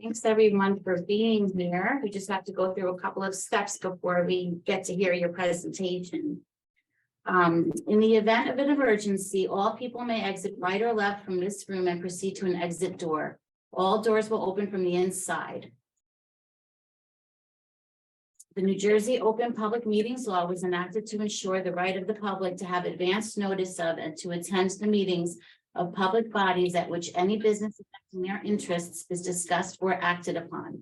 Thanks everyone for being here. We just have to go through a couple of steps before we get to hear your presentation. In the event of an emergency, all people may exit right or left from this room and proceed to an exit door. All doors will open from the inside. The New Jersey Open Public Meetings Law was enacted to ensure the right of the public to have advance notice of and to attend the meetings of public bodies at which any business affecting their interests is discussed or acted upon.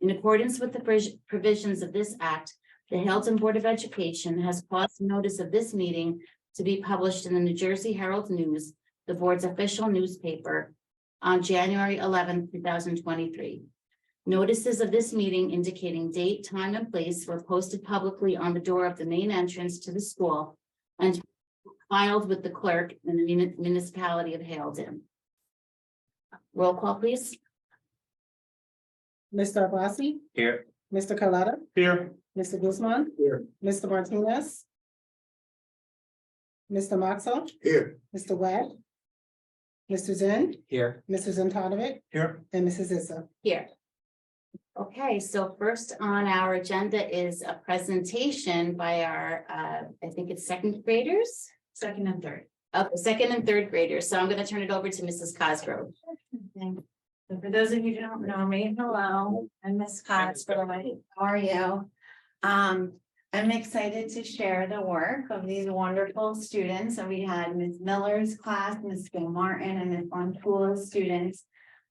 In accordance with the provisions of this act, the Hamilton Board of Education has caused notice of this meeting to be published in the New Jersey Herald News, the board's official newspaper, on January 11, 2023. Notices of this meeting indicating date, time, and place were posted publicly on the door of the main entrance to the school and filed with the clerk in the municipality of Hamilton. Roll call, please. Mr. Abbasi? Here. Mr. Carlotta? Here. Mr. Guzman? Here. Mr. Martinez? Mr. Moxell? Here. Mr. Webb? Mr. Zinn? Here. Mr. Zentanovic? Here. And Mrs. Issa. Here. Okay, so first on our agenda is a presentation by our, I think it's second graders? Second and third. Second and third graders. So I'm going to turn it over to Mrs. Cosgrove. So for those of you who don't know me, hello, I'm Miss Cosgrove. How are you? I'm excited to share the work of these wonderful students. So we had Ms. Miller's class, Ms. Gil Martin, and Ms. Fontoula's students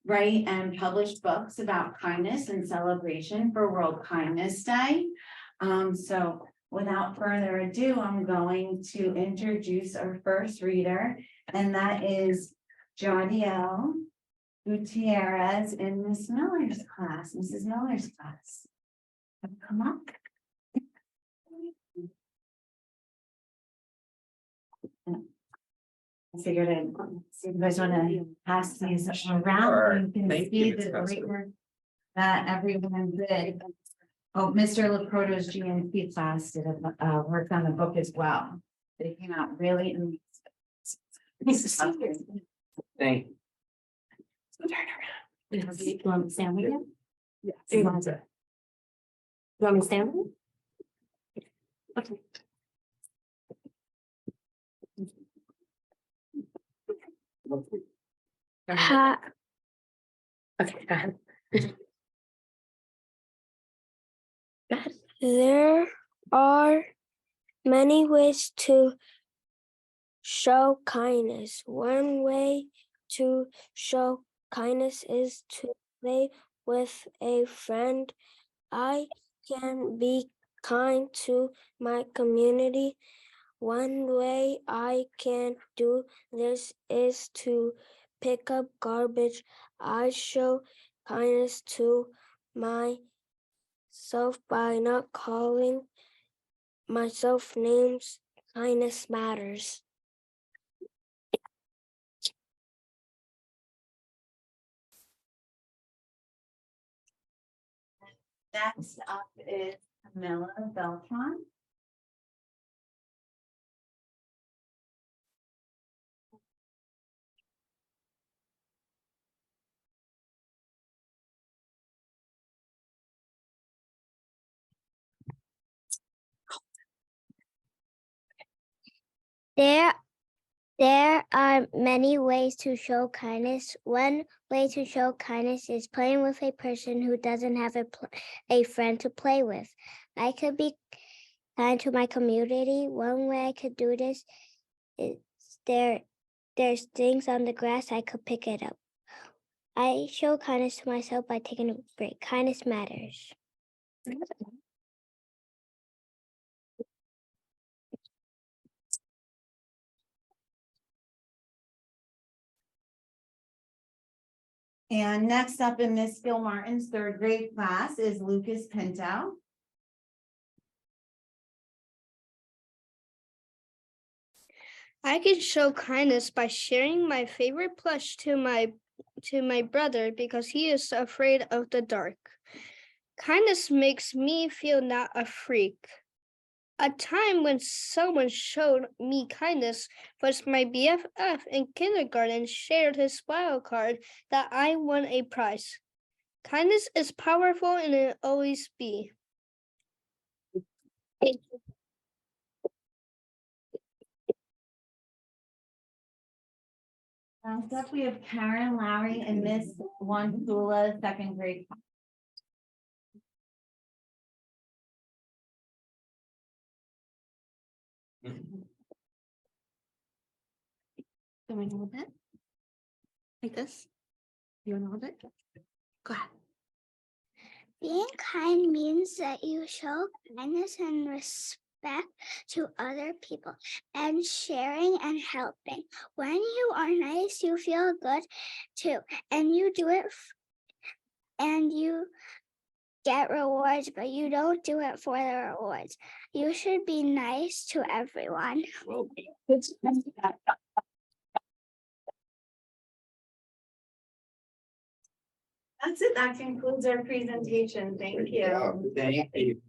write and publish books about kindness and celebration for World Kindness Day. So without further ado, I'm going to introduce our first reader, and that is Jadiel Gutierrez in Miss Miller's class, Mrs. Miller's class. Come up. I figured I'd see if you guys want to pass these around. You can Thank see you, the Ms. great Cosgrove. work that everyone did. Oh, Mr. Laproto's GNP class did work on the book as well. They came out really amazing. Nice to see you. Thank you. Turn around. You want me to stand with you? Yes. You want me to stand with you? Okay. Okay, go ahead. There are many ways to show kindness. One way to show kindness is to play with a friend. I can be kind to my community. One way I can do this is to pick up garbage. I show kindness to myself by not calling myself names. Kindness matters. Next up is Camilla Beltran. There are many ways to show kindness. One way to show kindness is playing with a person who doesn't have a friend to play with. I could be kind to my community. One way I could do this is there's things on the grass, I could pick it up. I show kindness to myself by taking a break. Kindness matters. And next up in Miss Gil Martin's third grade class is Lucas Pinto. I can show kindness by sharing my favorite plush to my brother because he is afraid of the dark. Kindness makes me feel not a freak. A time when someone showed me kindness was my BFF in kindergarten shared his file card that I won a prize. Kindness is powerful and it will always be. Next up, we have Karen Lowry and Miss Wantula, second grade. Can we hold it? Like this? You want to hold it? Go ahead. Being kind means that you show kindness and respect to other people and sharing and helping. When you are nice, you feel good too, and you do it and you get rewards, but you don't do it for the rewards. You should be nice to everyone. That's it. That concludes our presentation. Thank you. Thank you.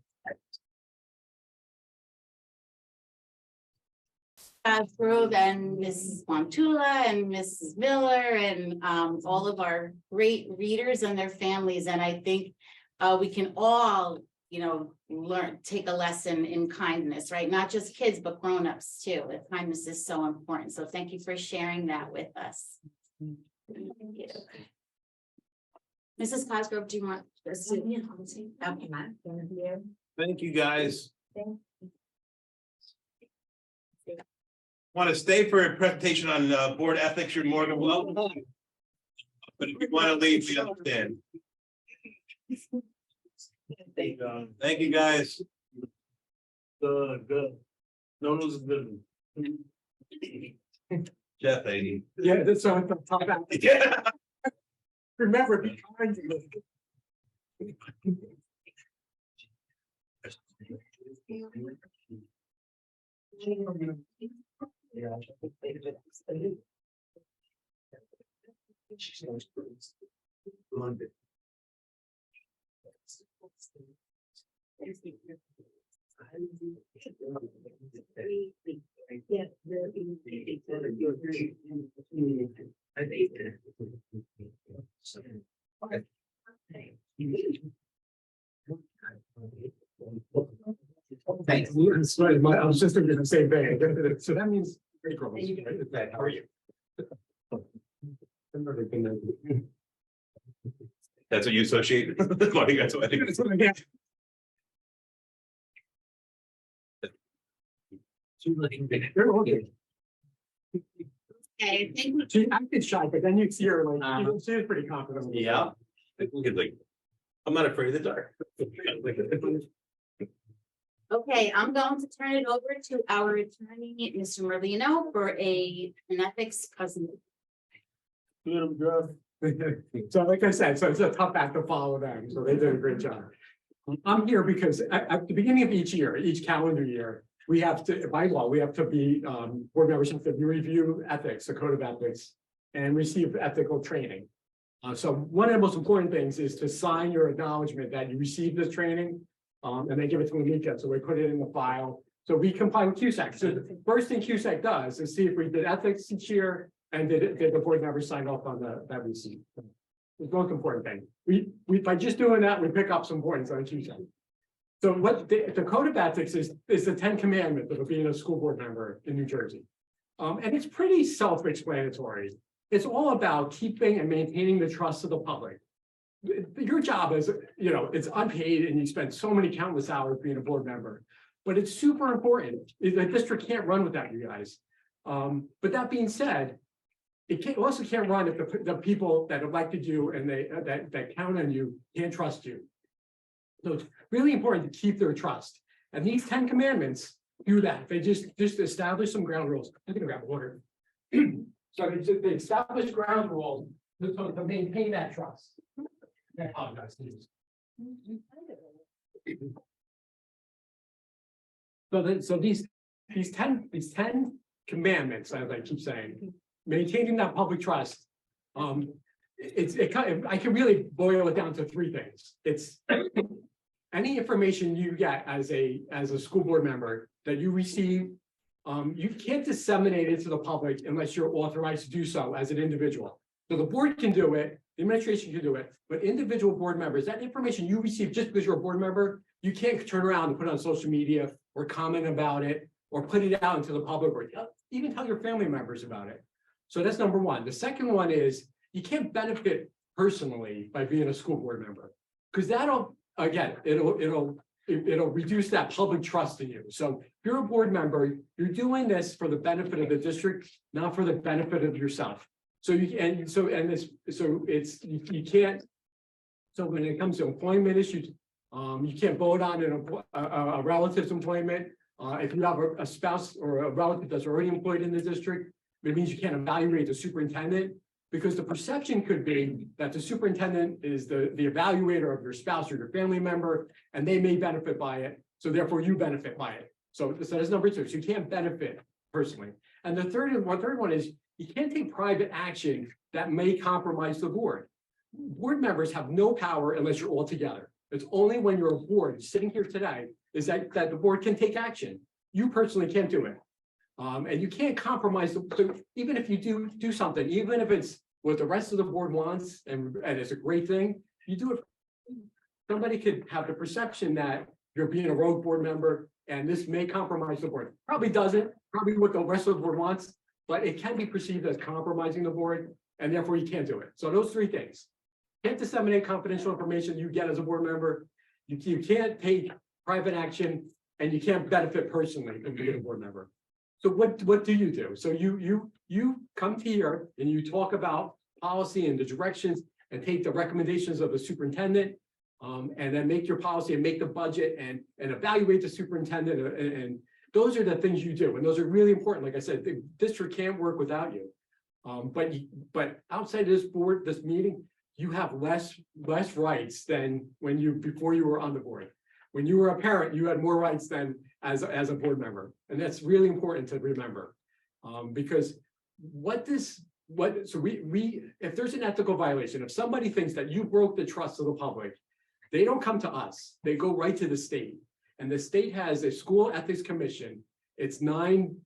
Grove and Mrs. Montula and Mrs. Miller and all of our great readers and their families. And I think we can all, take a lesson in kindness, right? Not just kids, but grownups too. Kindness is so important. So thank you for sharing that with us. Thank you. Mrs. Cosgrove, do you want us to? Okay, Matt. Thank you, guys. Want to stay for a presentation on board ethics, you're more than welcome. But if you want to leave, we understand. Thank you, guys. Good. No news is good. Jeff, 80. Yeah, that's what I'm talking about. Yeah. Remember, be kind to me. London. Thanks. That's right. I was just thinking the same thing. So that means. Right? How are you? That's what you associate. That's what I think. They're all good. Okay, thank you. She acted shy, but then you see her like, she was pretty confident. Yeah. Like, I'm not afraid of the dark. Okay, I'm going to turn it over to our attorney, Mr. Merlino, for an ethics presentation. So like I said, so it's a tough act to follow them, so they did a great job. I'm here because at the beginning of each year, each calendar year, we have to, by law, we have to be, board members have to review ethics, the code of ethics, and receive ethical training. So one of the most important things is to sign your acknowledgement that you received this training, and then give it to Monica, so we put it in the file. So we comply with QSEC. So the first thing QSEC does is see if we did ethics each year, and did the board members sign off on that receipt. It's the most important thing. We by just doing that, we pick up some points on QSEC. So what the code of ethics is the 10 commandments of being a school board member in New Jersey. And it's pretty self-explanatory. It's all about keeping and maintaining the trust of the public. Your job is, it's unpaid and you spend so many countless hours being a board member, but it's super important. The district can't run without you guys. But that being said, it also can't run if the people that elected you and that count on you can't trust you. So it's really important to keep their trust. And these 10 commandments do that. They just establish some ground rules. I'm gonna grab water. So they establish ground rules to maintain that trust. I apologize. So these 10 commandments, as I keep saying, maintaining that public trust. I can really boil it down to three things. It's any information you get as a school board member that you receive, you can't disseminate it to the public unless you're authorized to do so as an individual. So the board can do it, The administration can do it, but individual board members, that information you receive just because you're a board member, you can't turn around and put it on social media or comment about it or put it out into the public or even tell your family members about it. So that's number one. The second one is you can't benefit personally by being a school board member. Because that'll, again, it'll reduce that public trust in you. So if you're a board member, you're doing this for the benefit of the district, not for the benefit of yourself. So you can't. So when it comes to employment issues, you can't vote on a relative's employment. If you have a spouse or a relative that's already employed in the district, it means you can't evaluate the superintendent. Because the perception could be that the superintendent is the evaluator of your spouse or your family member, and they may benefit by it. So therefore you benefit by it. So that's number two. So you can't benefit personally. And the third one is you can't take private action that may compromise the board. Board members have no power unless you're all together. It's only when you're a board sitting here today is that the board can take action. You personally can't do it. And you can't compromise, so even if you do something, even if it's what the rest of the board wants, and it's a great thing, you do it. Somebody could have the perception that you're being a rogue board member, and this may compromise the board. Probably doesn't, probably what the rest of the board wants, but it can be perceived as compromising the board, and therefore you can't do it. So those three things. Can't disseminate confidential information you get as a board member, you can't take private action, and you can't benefit personally from being a board member. So what do you do? So you come here and you talk about policy and the directions and take the recommendations of the superintendent, and then make your policy and make the budget and evaluate the superintendent, and those are the things you do, and those are really important. Like I said, the district can't work without you. But outside of this board, this meeting, you have less rights than before you were on the board. When you were a parent, you had more rights than as a board member. And that's really important to remember. Because if there's an ethical violation, if somebody thinks that you broke the trust of the public, they don't come to us, they go right to the state. And the state has a school ethics commission. It's 9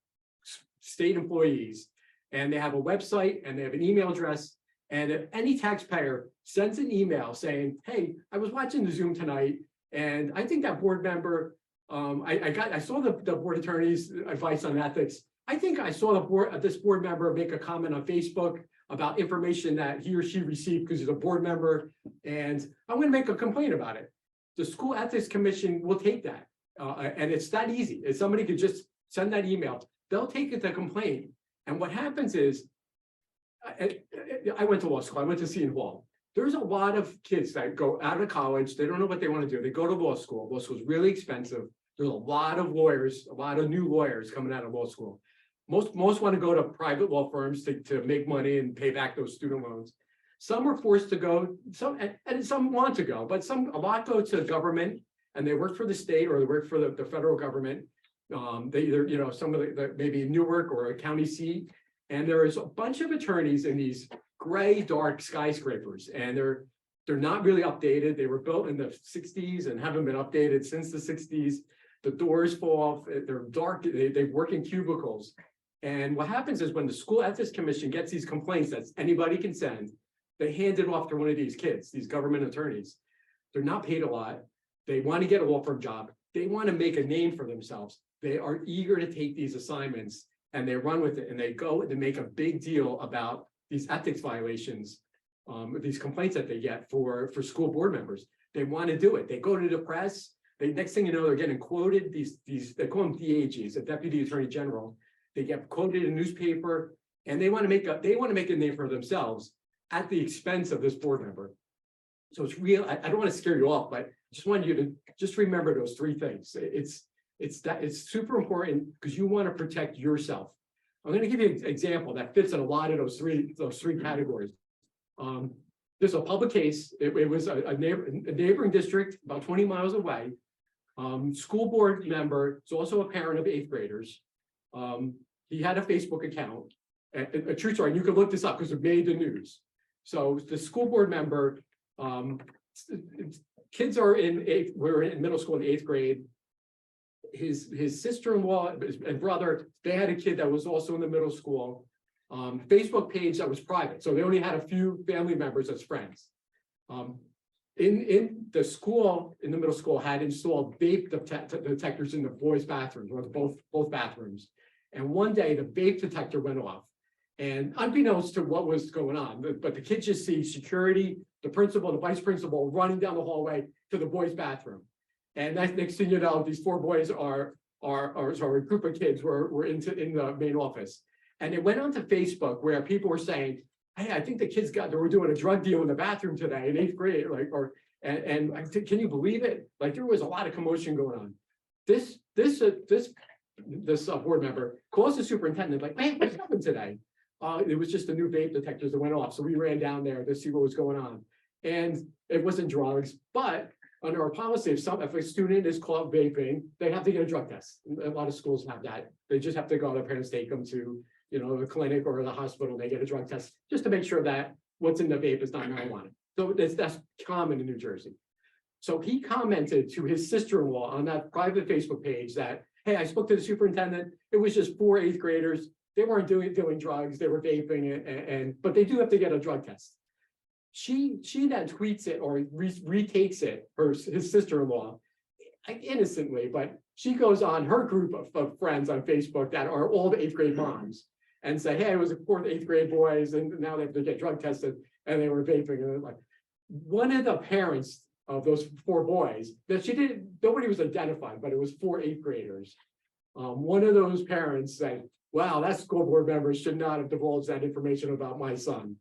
state employees, and they have a website and they have an email address. And if any taxpayer sends an email saying, hey, I was watching the Zoom tonight, and I think that board member, I saw the board attorney's advice on ethics. I think I saw this board member make a comment on Facebook about information that he or she received because he's a board member, and I'm going to make a complaint about it. The school ethics commission will take that, and it's that easy. If somebody could just send that email, they'll take it to complaint. And what happens is, I went to law school. I went to Seton Hall. There's a lot of kids that go out of college. They don't know what they want to do. They go to law school. Law school is really expensive. There's a lot of lawyers, a lot of new lawyers coming out of law school. Most want to go to private law firms to make money and pay back those student loans. Some are forced to go, and some want to go, but a lot go to government, and they work for the state or they work for the federal government. They either, some of the maybe Newark or a county seat. And there is a bunch of attorneey in these gray, dark skyscrapers, and they're not really updated. They were built in the 60s and haven't been updated since the 60s. The doors fall off, they're dark, they work in cubicles. And what happens is when the school ethics commission gets these complaints that anybody can send, they hand it off to one of these kids, these government attorneys. They're not paid a lot. They want to get a law firm job. They want to make a name for themselves. They are eager to take these assignments, and they run with it, and they go and make a big deal about these ethics violations, these complaints that they get for school board members. They want to do it. They go to the press. Next thing you know, they're getting quoted. They call them DAGs, a deputy attorney general. They get quoted in a newspaper, and they want to make a name for themselves at the expense of this board member. So it's real. I don't want to scare you off, but I just want you to just remember those 3 things. It's super important because you want to protect yourself. I'm going to give you an example that fits in a lot of those three categories. There's a public case. It was a neighboring district about 20 miles away. School board member is also a parent of 8th graders. He had a Facebook account. A true story. You can look this up because it made the news. So the school board member, kids were in middle school in the 8th grade. His sister-in-law and brother, they had a kid that was also in the middle school. Facebook page that was private, so they only had a few family members as friends. In the school, in the middle school, had installed vape detectors in the boys' bathrooms, or both bathrooms. And one day the vape detector went off. And unbeknownst to what was going on, but the kids just see security, the principal, the vice principal running down the hallway to the boys' bathroom. And that next thing you know, these four boys are sorry, a group of kids were in the main office. And it went onto Facebook where people were saying, hey, I think the kids they were doing a drug deal in the bathroom today in 8th grade, and can you believe it? Like, there was a lot of commotion going on. This board member calls the superintendent, like, man, what's happened today? It was just the new vape detectors that went off. So we ran down there to see what was going on. And it wasn't drugs, but under our policy, if a student is caught vaping, they have to get a drug test. A lot of schools have that. They just have to go, their parents take them to, the clinic or the hospital, they get a drug test just to make sure that what's in the vape is not marijuana. So that's common in New Jersey. So he commented to his sister-in-law on that private Facebook page that, hey, I spoke to the superintendent. It was just 4 8th graders. They weren't doing drugs. They were vaping, but they do have to get a drug test. She then tweets it or retakes it, his sister-in-law, innocently, but she goes on her group of friends on Facebook that are all the 8th grade moms and say, hey, it was 4th, 8th grade boys, and now they have to get drug tested, and they were vaping. And like, one of the parents of those 4 boys that nobody was identified, but it was 4 8th graders. One of those parents said, wow, that school board member should not have divulged that information about my son.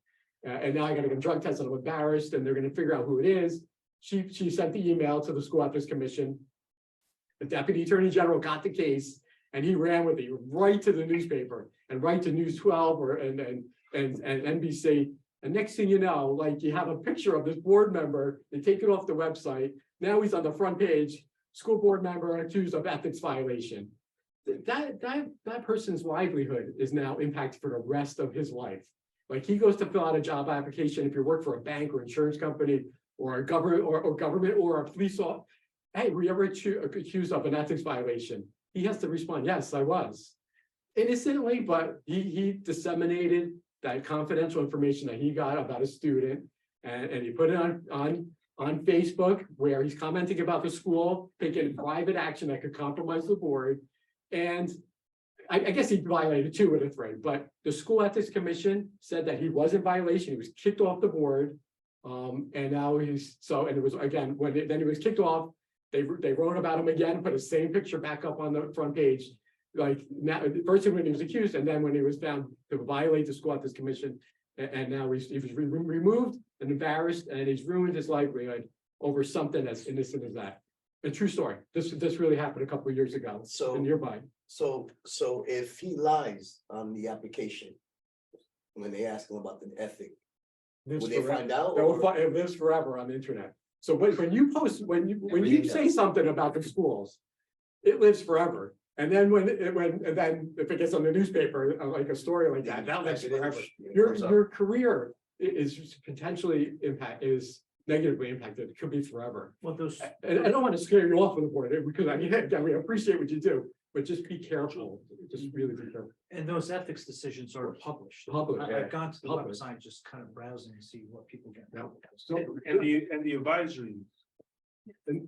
And now I got to get a drug test and I'm embarrassed, and they're going to figure out who it is. She sent the email to the school ethics commission. The deputy attorney general got the case, and he ran with it right to the newspaper and right to News 12 and NBC. And next thing you know, like, you have a picture of this board member, they take it off the website. Now he's on the front page, school board member accused of ethics violation. That person's livelihood is now impacted for the rest of his life. Like, he goes to fill out a job application. If you work for a bank or insurance company or a government or a police officer, hey, were you ever accused of an ethics violation? He has to respond, yes, I was. Innocently, but he disseminated that confidential information that he got about a student, and he put it on Facebook, where he's commenting about the school taking private action that could compromise the board. And I guess he violated 2 of the 3, but the school ethics commission said that he was in violation. He was kicked off the board. And now and it was, again, then he was kicked off. They wrote about him again, put the same picture back up on the front page. Like, now, first when he was accused, and then when he was found to violate the school ethics commission, and now he was removed and embarrassed, and he's ruined his livelihood over something as innocent as that. A true story. This really happened a couple of years ago. So nearby. So if he lies on the application, when they ask him about the ethic, will they find out? It lives forever on the internet. So when you post, when you say something about the schools, it lives forever. And then then if it gets on the newspaper, like a story like that lives forever. Your career is potentially negatively impacted. It could be forever. Well, And I don't want to scare you off of the board, because again, we appreciate what you do, but just be careful. Just really be careful. and those ethics decisions are published. Public, yeah. I've gone to the Public. website, just kind of browsing to see what people get. Yeah. So, And the advisory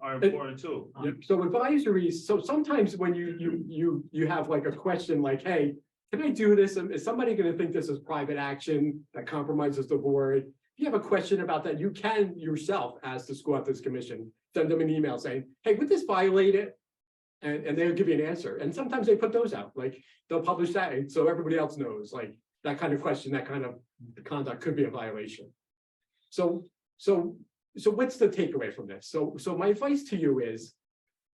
are important too. yeah, so advisories, so sometimes when you have like a question like, hey, can I do this? Is somebody going to think this is private action that compromises the board? If you have a question about that, you can yourself ask the school ethics commission, send them an email saying, hey, would this violate it? And they'll give you an answer. And sometimes they put those out, like they'll publish that, and so everybody else knows, like, that kind of question, that kind of conduct could be a violation. So what's the takeaway from this? So my advice to you is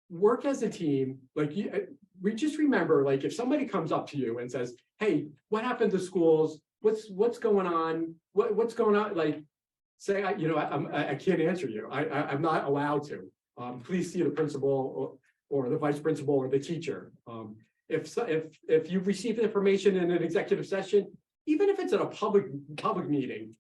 work as a team. Like, we just remember, like, if somebody comes up to you and says, hey, what happened to schools? What's going on? What's going on? Like, say, I can't answer you. I'm not allowed to. Please see the principal or the vice principal or the teacher. If you receive information in an executive session, even if it's at a public meeting,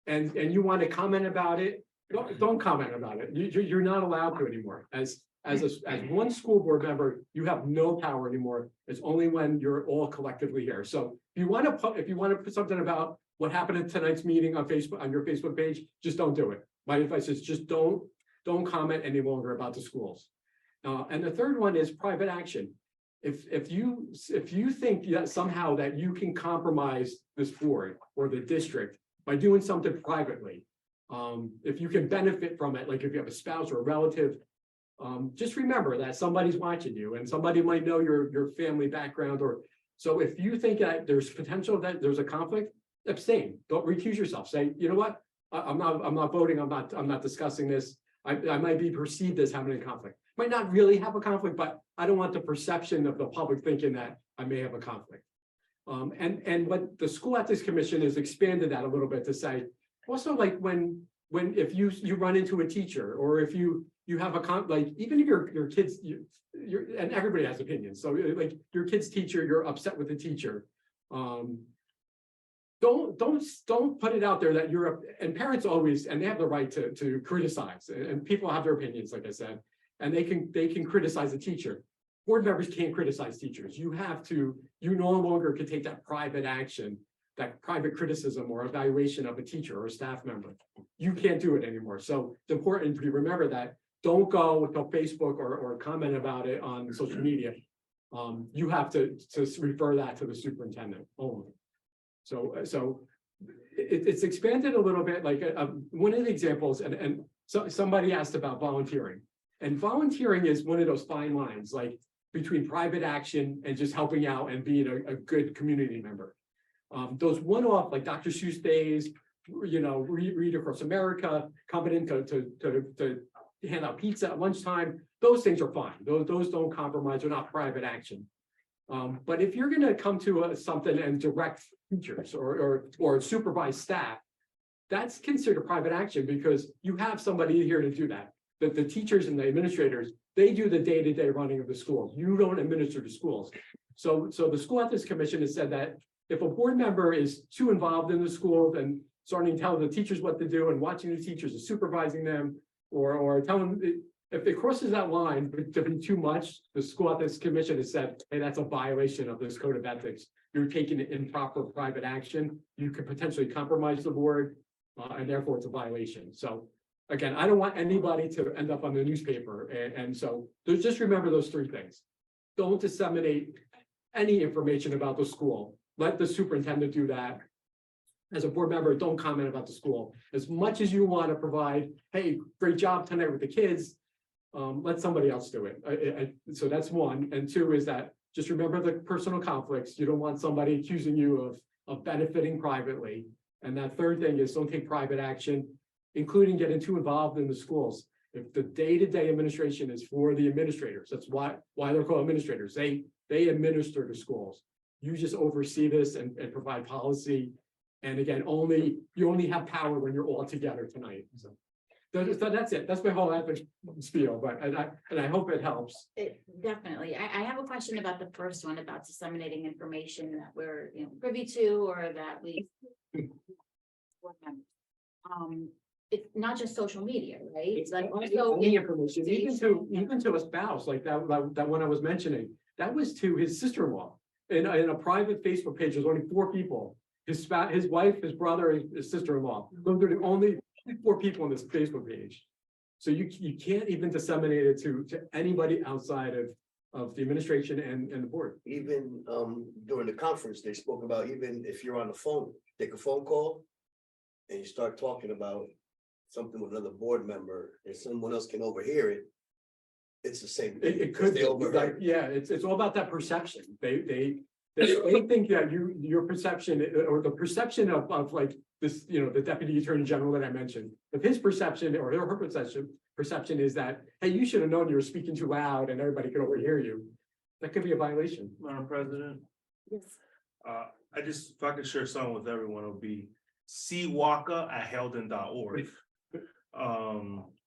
and you want to comment about it, don't comment about it. You're not allowed to anymore. As as one school board member, you have no power anymore. It's only when you're all collectively here. So if you want to put something about what happened at tonight's meeting on Facebook, on your Facebook page, just don't do it. My advice is just don't comment any longer about the schools. And the third one is private action. If you think that somehow that you can compromise this board or the district by doing something privately, if you can benefit from it, like if you have a spouse or a relative, just remember that somebody's watching you and somebody might know your family background. Or so if you think that there's potential that there's a conflict, abstain. Don't recuse yourself. Say, you know what? I'm not voting. I'm not discussing this. I might be perceived as having a conflict. Might not really have a conflict, but I don't want the perception of the public thinking that I may have a conflict. And what the School Ethics Commission has expanded that a little bit to say, also like when if you run into a teacher, or if you have like even if your kids, and everybody has opinions. So like your kid's teacher, you're upset with the teacher. Don't put it out there that and parents always, and they have the right to criticize, and people have their opinions, like I said, and they can criticize a teacher. Board members can't criticize teachers. You no longer can take that private action, that private criticism or evaluation of a teacher or a staff member. You can't do it anymore. So it's important for you to remember that. Don't go to Facebook or comment about it on social media. You have to refer that to the superintendent only. So it's expanded a little bit. Like one of the examples, and so somebody asked about volunteering, and volunteering is one of those fine lines, like between private action and just helping out and being a good community member. Those one-off, like Dr. Seuss days, Read Across America, coming in to hand out pizza at lunchtime, those things are fine. Those don't compromise. They're not private action. But if you're going to come to something and direct teachers or supervise staff, that's considered private action because you have somebody here to do that. The teachers and the administrators, they do the day-to-day running of the schools. You don't administer the schools. So the School Ethics Commission has said that if a board member is too involved in the school and starting to tell the teachers what to do and watching the teachers and supervising them, or telling if it crosses that line to be too much, the School Ethics Commission has said, hey, that's a violation of this code of ethics. You're taking improper private action. You could potentially compromise the board, and therefore it's a violation. So again, I don't want anybody to end up on the newspaper. And so just remember those three things. Don't disseminate any information about the school. Let the superintendent do that. As a board member, don't comment about the school. As much as you want to provide, hey, great job tonight with the kids, let somebody else do it. So that's one. And two is that just remember the personal conflicts. You don't want somebody accusing you of benefiting privately. And that third thing is don't take private action, including getting too involved in the schools. If the day-to-day administration is for the administrators, that's why they're called administrators. They administer the schools. You just oversee this and provide policy. And again, you only have power when you're all together tonight. So that's it. That's my whole ethics spiel, but I hope it helps. Definitely. I have a question about the first one about disseminating information that we're privy to or that we. It's not just social media, right? It's like also Any information, even to a spouse, like that one I was mentioning, that was to his sister-in-law. In a private Facebook page, there's only 4 people. His wife, his brother, his sister-in-law. Those are the only 4 people on this Facebook page. So you can't even disseminate it to anybody outside of the administration and the board. Even during the conference, they spoke about even if you're on the phone, take a phone call and you start talking about something with another board member and someone else can overhear it. It's the same thing. It could They be, overheard. like, yeah, it's all about that perception. They think that your perception or the perception of like this, the deputy attorney general that I mentioned, if his perception or her perception is that, hey, you should have known you were speaking too loud and everybody could overhear you, that could be a violation. Madam President, Yes. if I could share something with everyone, it would be cwalker@helden.org.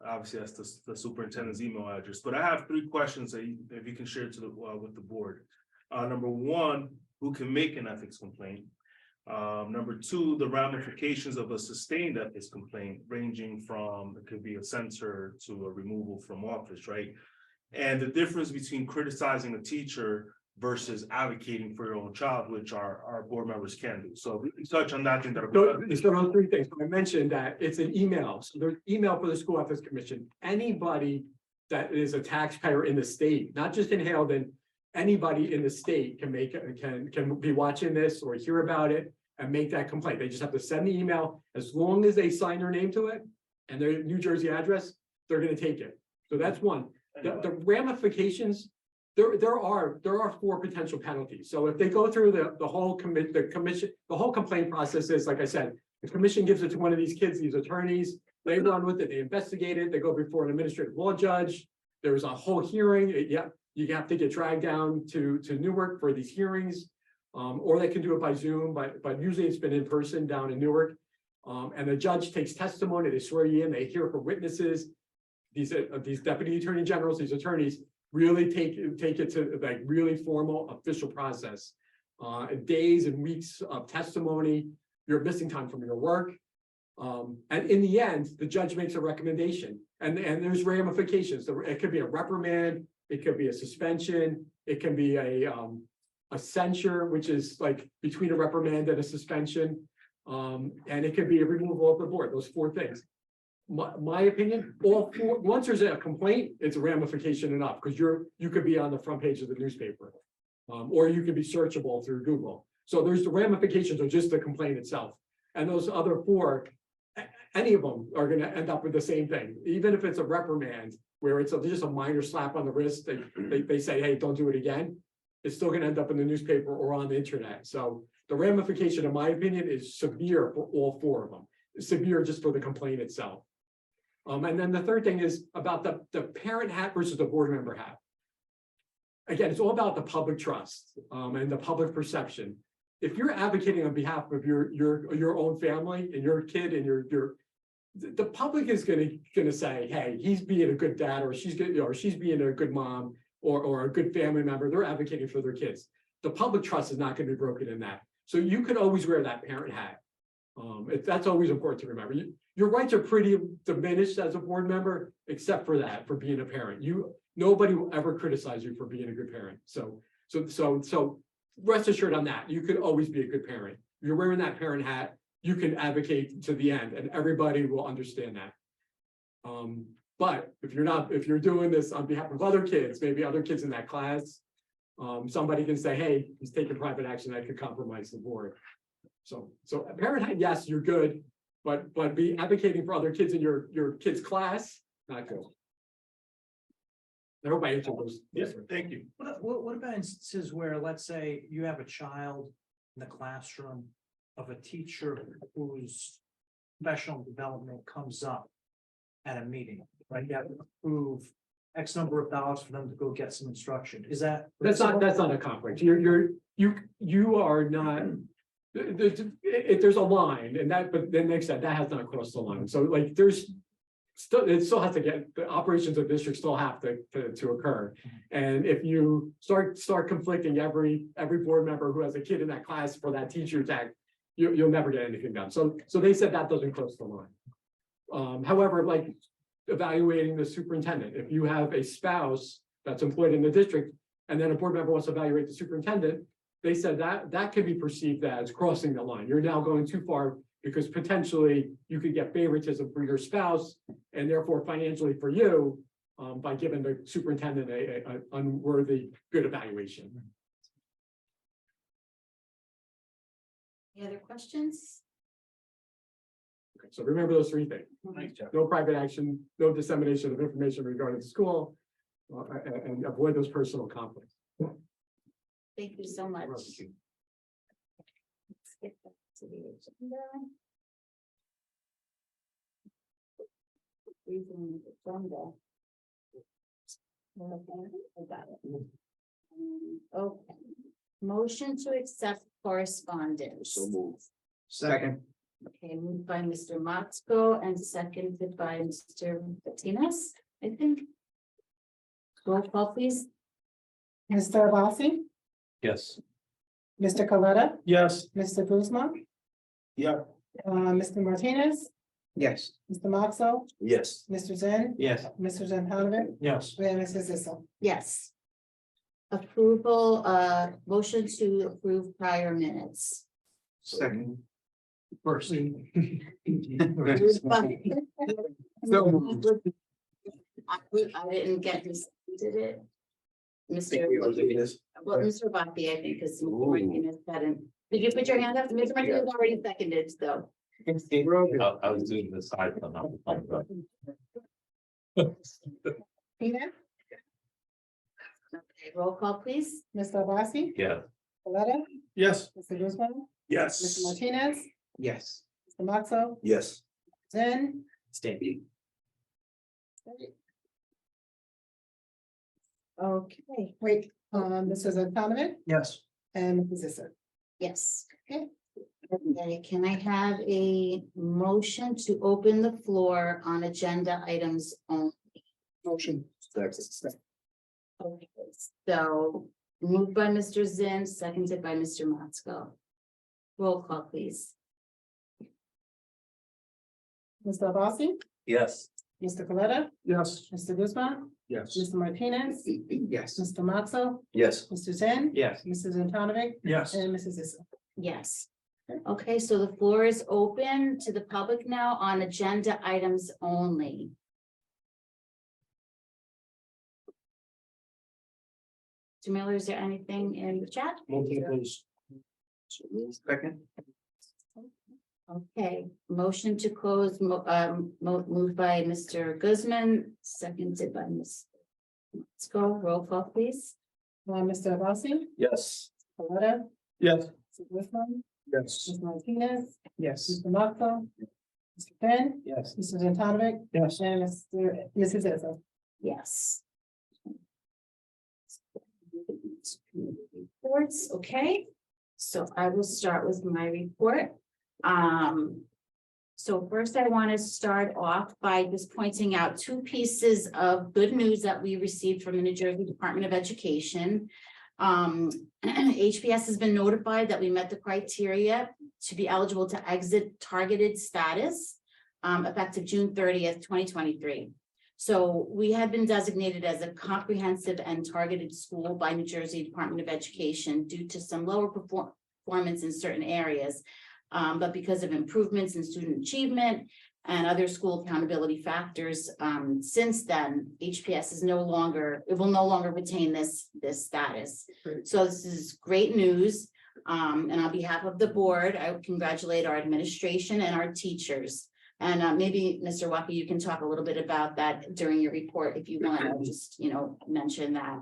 Obviously that's the superintendent's email address, but I have 3 questions that if you can share to with the board. Number 1, who can make an ethics complaint? Number 2, the ramifications of a sustained ethics complaint, ranging from, it could be a censure to a removal from office, right? and the difference between criticizing a teacher versus advocating for your own child, which our board members can do. So we can touch on that thing that. So those three things. I mentioned that it's an email. So there's email for the School Ethics Commission. Anybody that is a taxpayer in the state, not just in Haledon, anybody in the state can be watching this or hear about it and make that complaint. They just have to send the email. As long as they sign their name to it and their New Jersey address, they're going to take it. So that's one. The ramifications, there are 4 potential penalties. So if they go through the whole complaint process is, like I said, the commission gives it to one of these kids, these attorneys, they run with it, they investigate it, they go before an administrative law judge. There's a whole hearing. You have to get dragged down to Newark for these hearings. Or they can do it by Zoom, but usually it's been in person down in Newark. And the judge takes testimony, they swear you in, they hear from witnesses. These deputy attorney generals, these attorneys really take it to like really formal official process. Days and weeks of testimony, you're missing time from your work. And in the end, the judge makes a recommendation and there's ramifications. So it could be a reprimand, it could be a suspension, it can be a censure, which is like between a reprimand and a suspension. And it could be a removal of the board, those 4 things. My opinion, all 4, once there's a complaint, it's a ramification enough because you could be on the front page of the newspaper. Or you could be searchable through Google. So there's the ramifications of just the complaint itself. And those other 4, any of them are going to end up with the same thing. Even if it's a reprimand, where it's just a minor slap on the wrist, they say, hey, don't do it again. It's still going to end up in the newspaper or on the internet. So the ramification, in my opinion, is severe for all 4 of them. It's severe just for the complaint itself. And then the third thing is about the parent hat versus the board member hat. Again, it's all about the public trust and the public perception. If you're advocating on behalf of your own family and your kid and the public is gonna say, hey, he's being a good dad, or she's being a good mom, or a good family member. They're advocating for their kids. The public trust is not going to be broken in that. So you can always wear that parent hat. That's always important to remember. Your rights are pretty diminished as a board member, except for that, for being a parent. Nobody will ever criticize you for being a good parent. So rest assured on that. You could always be a good parent. If you're wearing that parent hat, you can advocate to the end, and everybody will understand that. But if you're doing this on behalf of other kids, maybe other kids in that class, somebody can say, hey, he's taking private action that could compromise the board. So a parent hat, yes, you're good, but be advocating for other kids in your kid's class, not good. I hope I answered those. Yes, thank you. What about instances where, let's say, you have a child in the classroom of a teacher whose professional development comes up at a meeting, right? You have to approve X number of dollars for them to go get some instruction. Is that? That's not a conflict. You are not. There's a line, but then next that has not crossed the line. So like it still has to get, the operations of district still have to occur. And if you start conflicting every board member who has a kid in that class for that teacher tag, you'll never get anything done. So they said that doesn't cross the line. However, like evaluating the superintendent, if you have a spouse that's employed in the district and then a board member wants to evaluate the superintendent, they said that could be perceived as crossing the line. You're now going too far because potentially you could get favoritism for your spouse and therefore financially for you by giving the superintendent an unworthy good evaluation. Any other questions? Okay, so remember those 3 things. Thanks, Jeff. No private action, no dissemination of information regarding the school, and avoid those personal conflicts. Thank you so much. Let's get back to the agenda. Reading the agenda. Okay, I got it. Okay. Motion to accept correspondence. So move. Second. Okay, moved by Mr. Motzko and seconded by Mr. Martinez, I think. Roll call, please. Mr. Abbasi, Yes. Mr. Coletta, Yes. Mr. Guzman, Yeah. Mr. Martinez, Yes. Mr. Moxell, Yes. Mr. Zen, Yes. Mr. Zentonovic, Yes. and Mrs. Zissou. Yes. Approval, motion to approve prior minutes. Second. First. Moved by- I didn't get this, did it? Mr. Well, Mr. Baki, I think, because Mr. Martinez hadn't. Did you put your hand up? Mr. Martinez already seconded, so. I was doing the side one. Tina, Okay, roll call, please. Mr. Abasi, Yeah. Coletta, Yes. Mr. Guzman, Mr. Yes. Martinez, Yes. Mr. Moxell, Yes. Zen. Stand. Okay, wait, Mr. Zentonovic Yes. and Mrs. Zissou. Yes. Okay, can I have a motion to open the floor on agenda items only? Motion. Okay, so moved by Mr. Zinn, seconded by Mr. Motzko. Roll call, please. Mr. Abasi, Yes. Mr. Coletta, Yes. Mr. Guzman, Yes. Mr. Martinez, Yes. Mr. Moxell, Yes. Mr. Zen, Yes. Mrs. Zentonovic, Yes. and Mrs. Zissou. Yes. Okay, so the floor is open to the public now on agenda items only. Mr. Miller, is there anything in the chat? Second. Okay, motion to close, moved by Mr. Guzman, seconded by Ms. Let's go, roll call, please. Mr. Abasi, Yes. Coletta, Yes. Mr. Guzman, Yes. Mr. Martinez, Yes. Mr. Moxell, Mr. Penn, Yes. Mr. Zentonovic, Yes. and Mrs. Zissou. Yes. Reports, okay, so I will start with my report. So first I want to start off by just pointing out two pieces of good news that we received from the New Jersey Department of Education. HPS has been notified that we met the criteria to be eligible to exit targeted status effective June 30th, 2023. So we had been designated as a comprehensive and targeted school by New Jersey Department of Education due to some lower performance in certain areas. But because of improvements in student achievement and other school accountability factors, since then, HPS is no longer, it will no longer retain this status. Great. So this is great news. And on behalf of the board, I would congratulate our administration and our teachers. And maybe, Mr. Walker, you can talk a little bit about that during your report if you want to just, mention that.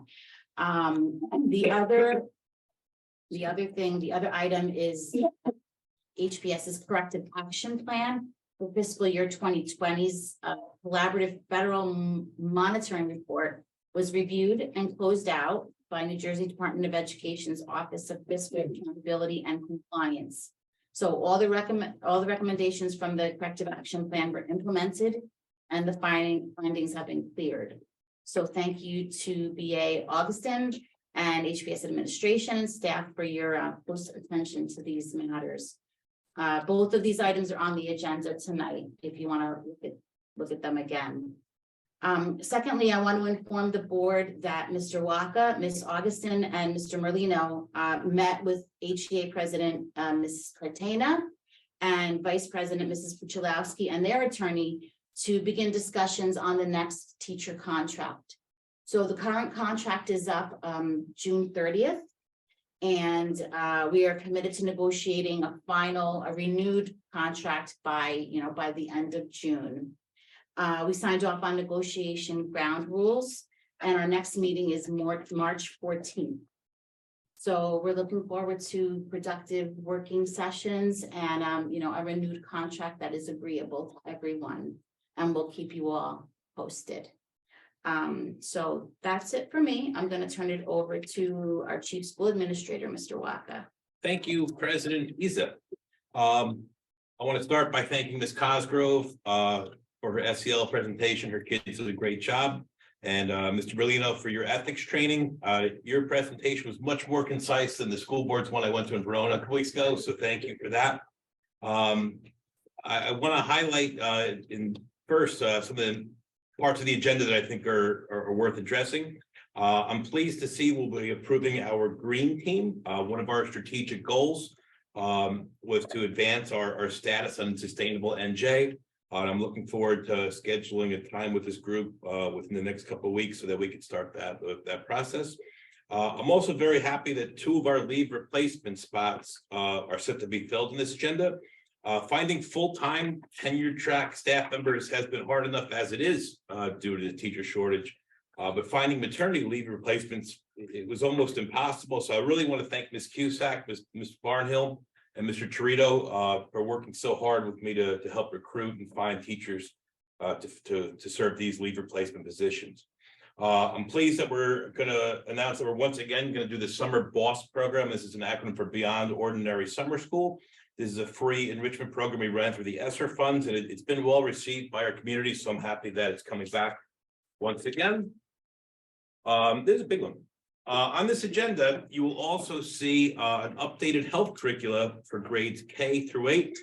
The other item is HPS's corrective action plan for fiscal year 2020's collaborative federal monitoring report was reviewed and closed out by New Jersey Department of Education's Office of Fiscal Accountability and Compliance. So all the recommendations from the corrective action plan were implemented and the findings have been cleared. So thank you to BA Augustin and HPS administration and staff for your close attention to these matters. Both of these items are on the agenda tonight, if you want to look at them again. Secondly, I want to inform the board that Mr. Waka, Ms. Augustin, and Mr. Merlino met with HEA President Mrs. Cartena and Vice President Mrs. Puchalowski and their attorney to begin discussions on the next teacher contract. So the current contract is up June 30th. And we are committed to negotiating a renewed contract by the end of June. We signed off on negotiation ground rules and our next meeting is March 14th. So we're looking forward to productive working sessions and, a renewed contract that is agreeable to everyone. And we'll keep you all posted. So that's it for me. I'm going to turn it over to our Chief School Administrator, Mr. Waka. Thank you, President Isa. I want to start by thanking Ms. Cosgrove for her SEL presentation. Her kids did a great job. And Mr. Berlino, for your ethics training. Your presentation was much more concise than the school board's one I went to in Verona a couple weeks ago. So thank you for that. I want to highlight in first some of the parts of the agenda that I think are worth addressing. I'm pleased to see we'll be approving our green team. One of our strategic goals was to advance our status on sustainable NJ. And I'm looking forward to scheduling a time with this group within the next couple of weeks so that we can start that process. I'm also very happy that 2 of our leave replacement spots are set to be filled in this agenda. Finding full-time tenure track staff members has been hard enough as it is due to the teacher shortage. But finding maternity leave replacements, it was almost impossible. So I really want to thank Ms. Cusack, Mr. Barnhill, and Mr. Torito for working so hard with me to help recruit and find teachers to serve these leave replacement positions. I'm pleased that we're going to announce that we're once again going to do the Summer Boss program. This is an acronym for Beyond Ordinary Summer School. This is a free enrichment program we ran through the ESSER funds, and it's been well received by our community. So I'm happy that it's coming back once again. There's a big one. On this agenda, you will also see an updated health curricula for grades K through 8.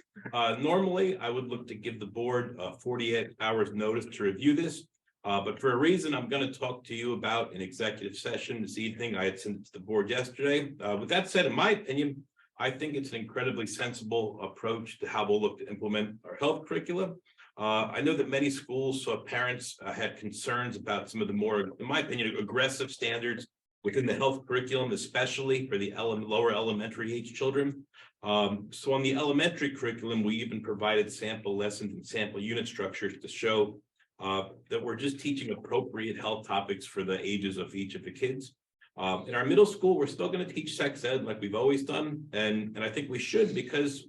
Normally, I would look to give the board 48 hours notice to review this. But for a reason I'm going to talk to you about in executive session this evening. I had sent it to the board yesterday. With that said, in my opinion, I think it's an incredibly sensible approach to how we'll look to implement our health curriculum. I know that many schools saw parents had concerns about some of the more, in my opinion, aggressive standards within the health curriculum, especially for the lower elementary age children. So on the elementary curriculum, we even provided sample lessons and sample unit structures to show that we're just teaching appropriate health topics for the ages of each of the kids. In our middle school, we're still going to teach sex ed like we've always done. And I think we should, because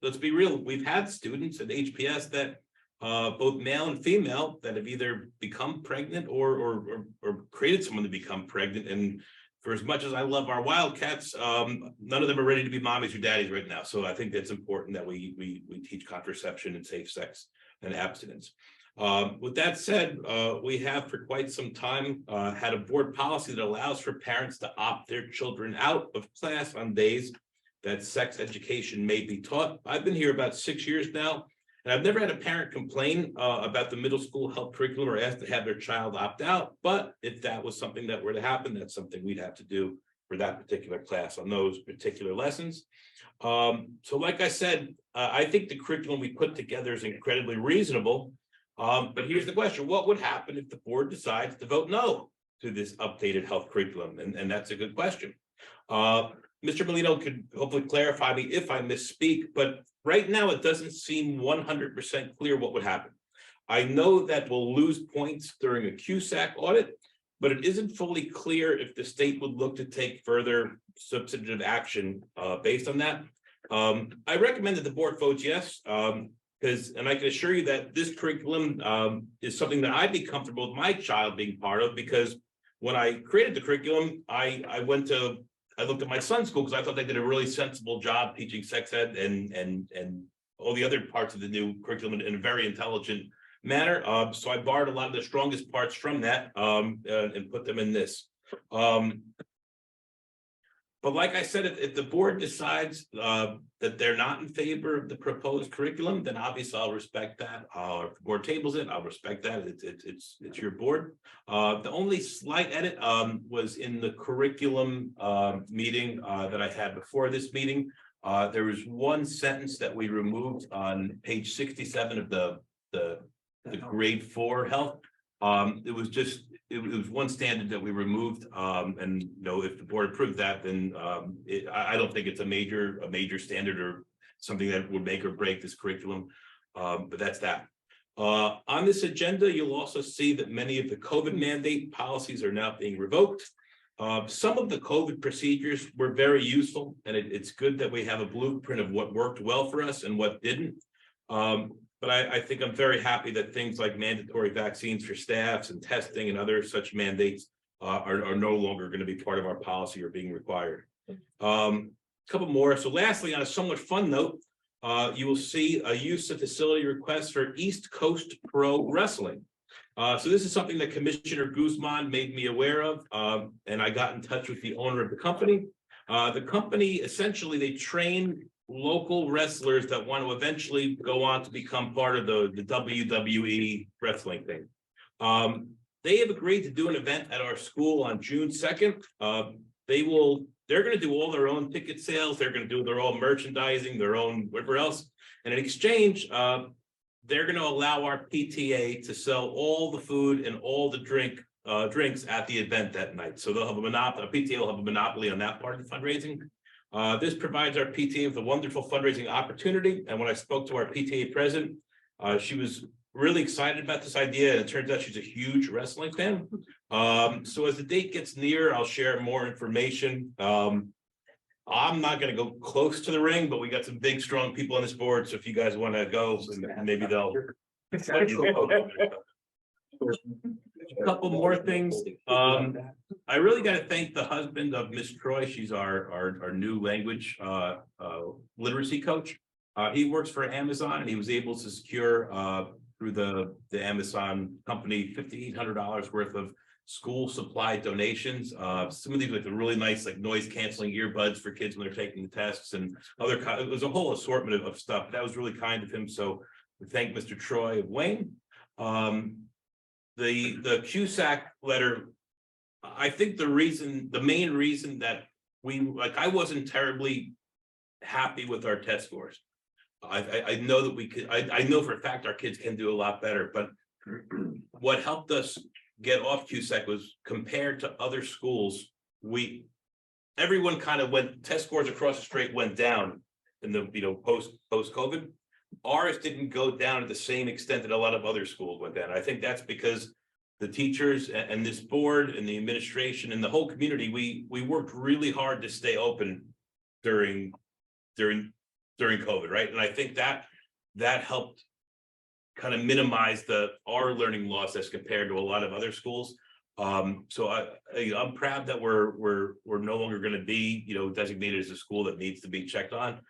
let's be real, we've had students at HPS that both male and female that have either become pregnant or created someone to become pregnant. And for as much as I love our Wildcats, none of them are ready to be mommies or daddies right now. So I think that's important that we teach contraception and safe sex and abstinence. With that said, we have for quite some time had a board policy that allows for parents to opt their children out of class on days that sex education may be taught. I've been here about 6 years now, and I've never had a parent complain about the middle school health curriculum or ask to have their child opt out. But if that was something that were to happen, that's something we'd have to do for that particular class on those particular lessons. So like I said, I think the curriculum we put together is incredibly reasonable. But here's the question: what would happen if the board decides to vote no to this updated health curriculum? And that's a good question. Mr. Molino could hopefully clarify me if I misspeak, but right now it doesn't seem 100% clear what would happen. I know that we'll lose points during a CUSAC audit, but it isn't fully clear if the state would look to take further substantive action based on that. I recommend that the board votes yes. And I can assure you that this curriculum is something that I'd be comfortable with my child being part of, because when I created the curriculum, I looked at my son's school because I thought they did a really sensible job teaching sex ed and all the other parts of the new curriculum in a very intelligent manner. So I borrowed a lot of the strongest parts from that and put them in this. But like I said, if the board decides that they're not in favor of the proposed curriculum, then obviously I'll respect that. If the board tables it, I'll respect that. It's your board. The only slight edit was in the curriculum meeting that I had before this meeting. There was one sentence that we removed on page 67 of the grade 4 health. It was one standard that we removed, and if the board approved that, then I don't think it's a major standard or something that would make or break this curriculum. But that's that. On this agenda, you'll also see that many of the COVID mandate policies are now being revoked. Some of the COVID procedures were very useful, and it's good that we have a blueprint of what worked well for us and what didn't. But I think I'm very happy that things like mandatory vaccines for staffs and testing and other such mandates are no longer going to be part of our policy or being required. A couple more. So lastly, on a somewhat fun note, you will see a use of facility request for East Coast Pro Wrestling. So this is something that Commissioner Guzman made me aware of, and I got in touch with the owner of the company. The company, essentially, they train local wrestlers that want to eventually go on to become part of the WWE wrestling thing. They have agreed to do an event at our school on June 2nd. They're going to do all their own ticket sales. They're going to do their own merchandising, their own whatever else. And in exchange, they're going to allow our PTA to sell all the food and all the drinks at the event that night. So they'll have a monopoly, PTA will have a monopoly on that part of the fundraising. This provides our PTA with a wonderful fundraising opportunity. And when I spoke to our PTA president, she was really excited about this idea. And it turns out she's a huge wrestling fan. So as the date gets near, I'll share more information. I'm not going to go close to the ring, but we got some big, strong people on this board. So if you guys want to go, maybe they'll. A couple more things. I really got to thank the husband of Miss Troy. She's our new language literacy coach. He works for Amazon, and he was able to secure through the Amazon company $5,800 worth of school supply donations. Some of these like the really nice like noise canceling earbuds for kids when they're taking the tests, and other it was a whole assortment of stuff. That was really kind of him. So we thank Mr. Troy of Wayne. The CUSAC letter, I think the main reason that I wasn't terribly happy with our test scores. I know that we could, I know for a fact our kids can do a lot better, but what helped us get off CUSAC was compared to other schools, everyone kind of test scores across the strait went down in the, post COVID. Ours didn't go down to the same extent that a lot of other schools went down. I think that's because the teachers and this board and the administration and the whole community, we worked really hard to stay open during COVID, right? And I think that helped kind of minimize our learning loss as compared to a lot of other schools. So I'm proud that we're no longer going to be, designated as a school that needs to be checked on.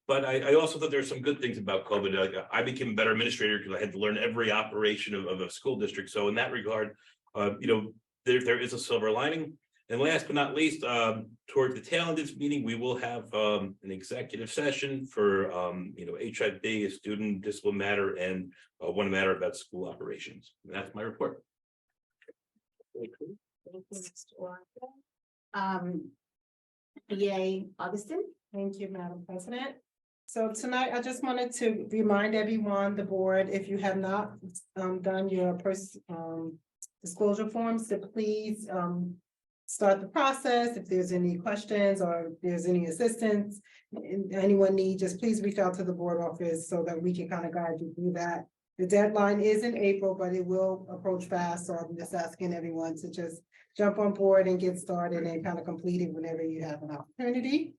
But I also thought there's some good things about COVID. I became a better administrator because I had to learn every operation of a school district. So in that regard, there is a silver lining. And last but not least, toward the tail end of this meeting, we will have an executive session for HIB, a student discipline matter, and one matter about school operations. And that's my report. BA Augustin. Thank you, Madam President. So tonight, I just wanted to remind everyone, the board, if you have not done your disclosure forms, to please start the process. If there's any questions or if there's any assistance anyone needs, just please reach out to the board office so that we can kind of guide you through that. The deadline is in April, but it will approach fast. So I'm just asking everyone to just jump on board and get started and kind of complete it whenever you have an opportunity.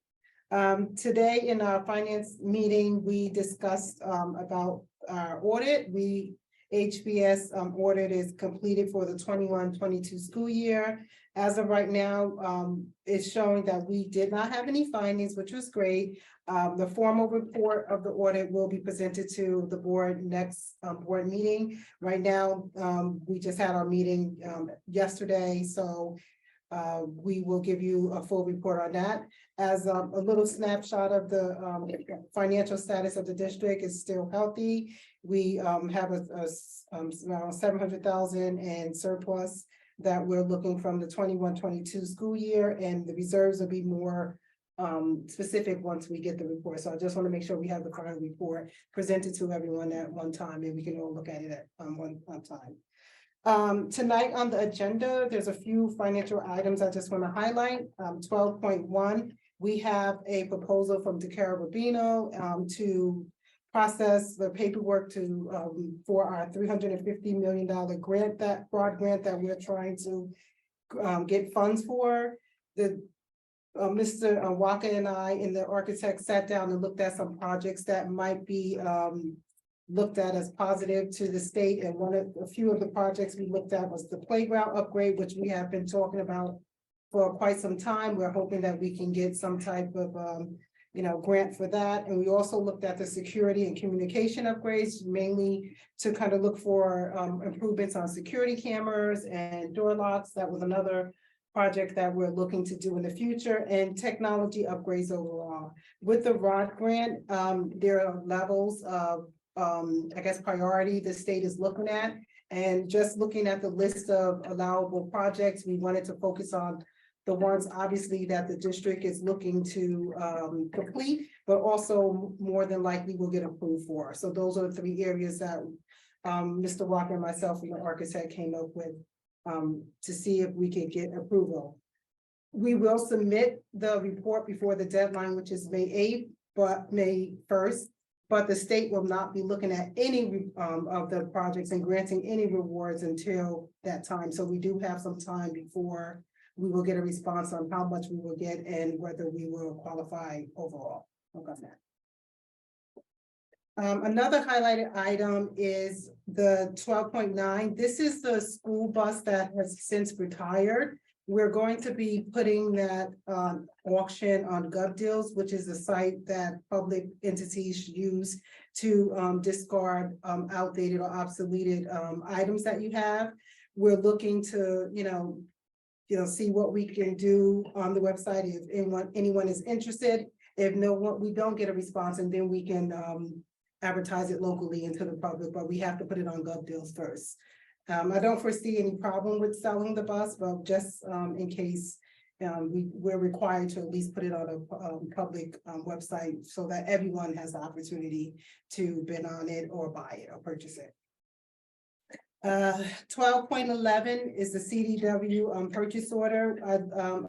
Today in our finance meeting, we discussed about our audit. HPS audit is completed for the 21-22 school year. As of right now, it's showing that we did not have any findings, which was great. The formal report of the audit will be presented to the board next board meeting. Right now, we just had our meeting yesterday, so we will give you a full report on that. As a little snapshot of the financial status of the district is still healthy. We have around 700,000 in surplus that we're looking from the 21-22 school year, and the reserves will be more specific once we get the report. So I just want to make sure we have the final report presented to everyone at one time, and we can all look at it at one time. Tonight on the agenda, there's a few financial items I just want to highlight. 12.1, we have a proposal from DeCara Rubino to process the paperwork for our $350 million broad grant that we're trying to get funds for. Mr. Waka and I and the architect sat down and looked at some projects that might be looked at as positive to the state. And a few of the projects we looked at was the playground upgrade, which we have been talking about for quite some time. We're hoping that we can get some type of grant for that. And we also looked at the security and communication upgrades, mainly to kind of look for improvements on security cameras and door locks. That was another project that we're looking to do in the future, and technology upgrades overall. With the ROD grant, there are levels of, I guess, priority the state is looking at. And just looking at the list of allowable projects, we wanted to focus on the ones obviously that the district is looking to complete, but also more than likely will get approved for. So those are the 3 areas that Mr. Walker and myself and the architect came up with to see if we could get approval. We will submit the report before the deadline, which is May 8th, but May 1st. But the state will not be looking at any of the projects and granting any rewards until that time. So we do have some time before we will get a response on how much we will get and whether we will qualify overall. Another highlighted item is the 12.9. This is the school bus that has since retired. We're going to be putting that auction on GovDeals, which is a site that public entities use to discard outdated or obsoleted items that you have. We're looking to, see what we can do on the website if anyone is interested. If no one, we don't get a response, and then we can advertise it locally into the public, but we have to put it on GovDeals first. I don't foresee any problem with selling the bus, but just in case we're required to at least put it on a public website so that everyone has the opportunity to bid on it or buy it or purchase it. 12.11 is the CDW purchase order.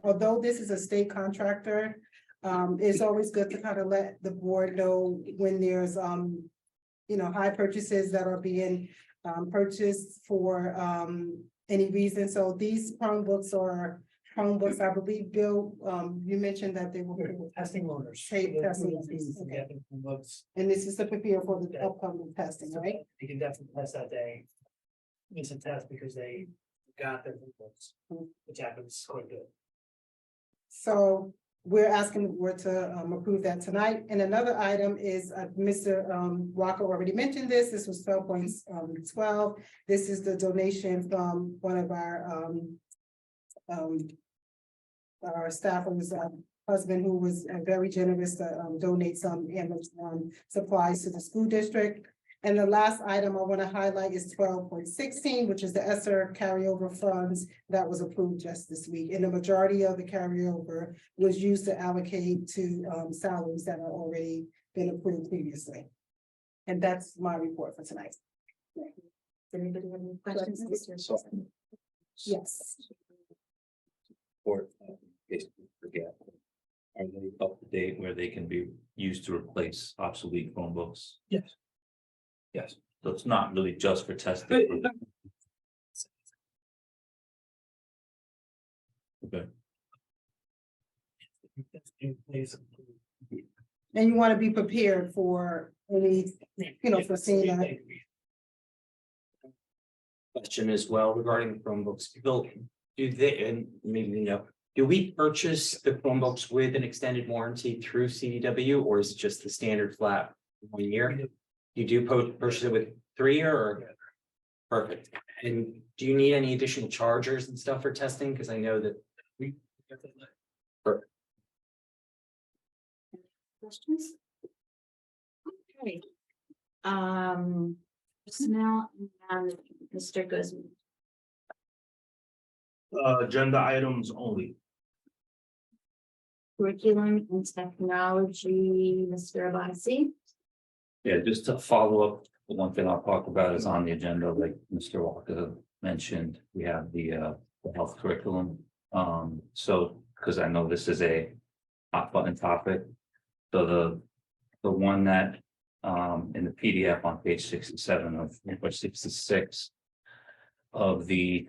Although this is a state contractor, it's always good to kind of let the board know when there's high purchases that are being purchased for any reason. So these Chromebooks are Chromebooks, I believe, Bill, you mentioned that they were Testing loaders. testing loaders. Okay. And this is to prepare for the upcoming testing, right? You can definitely test that day. It's a test because they got their books, which happens quite good. So we're asking the board to approve that tonight. And another item is Mr. Walker already mentioned this. This was 12.12. This is the donation from one of our staffers, husband, who was very generous to donate some Amazon supplies to the school district. And the last item I want to highlight is 12.16, which is the ESSER carryover funds that was approved just this week. And the majority of the carryover was used to allocate to salaries that are already been approved previously. And that's my report for tonight. Does anybody have any questions? Yes. Or basically forget. Are they up to date where they can be used to replace obsolete Chromebooks? Yes. Yes. So it's not really just for testing. Okay. And you want to be prepared for any, for seeing that. Question as well regarding Chromebooks. Bill, do we purchase the Chromebooks with an extended warranty through CDW, or is it just the standard flat 1 year? You do purchase it with 3 year or? Perfect. And do you need any additional chargers and stuff for testing? Because I know that we. Perfect. Questions? Okay. Personnel and Mr. Guzman. Agenda items only. Curriculum and technology, Mr. Abasi. Yeah, just to follow up, the one thing I'll talk about is on the agenda, like Mr. Walker mentioned, we have the health curriculum. So, because I know this is a hot button topic. So the one that in the PDF on page 67 of or 66 of the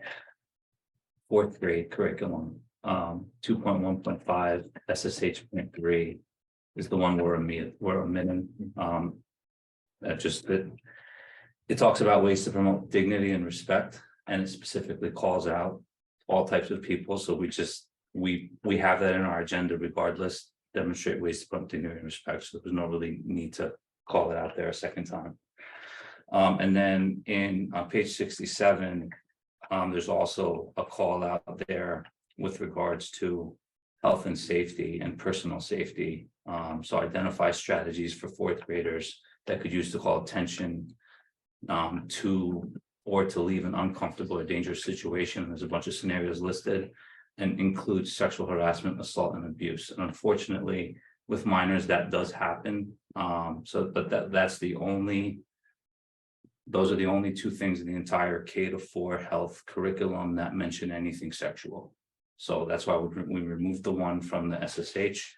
4th grade curriculum, 2.1.5 SSH.3 is the one we're omitting. It talks about ways to promote dignity and respect, and it specifically calls out all types of people. So we have that in our agenda regardless, demonstrate ways to promote dignity and respect. So there's no really need to call it out there a second time. And then on page 67, there's also a call out there with regards to health and safety and personal safety. So identify strategies for fourth graders that could use to call attention to or to leave an uncomfortable or dangerous situation. There's a bunch of scenarios listed and includes sexual harassment, assault, and abuse. And unfortunately, with minors, that does happen. But that's the only. Those are the only two things in the entire K-4 health curriculum that mention anything sexual. So that's why we removed the one from the SSH,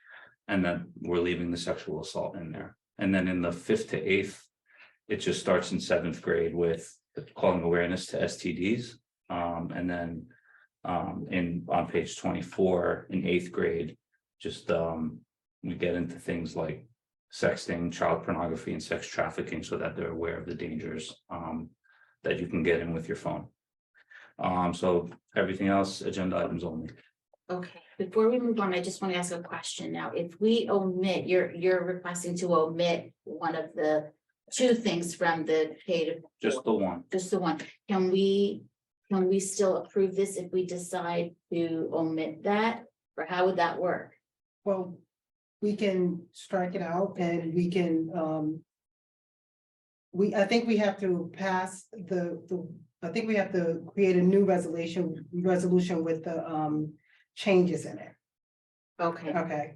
and then we're leaving the sexual assault in there. And then in the 5th to 8th, it just starts in 7th grade with calling awareness to STDs. And then on page 24 in 8th grade, just we get into things like sexting, child pornography, and sex trafficking, so that they're aware of the dangers that you can get in with your phone. So everything else, agenda items only. Okay, before we move on, I just want to ask a question now. If we omit, you're requesting to omit one of the two things from the K to. Just the one. Just the one. Can we still approve this if we decide to omit that? Or how would that work? Well, we can strike it out and we can, I think we have to pass I think we have to create a new resolution with the, changes in it. Okay, Okay.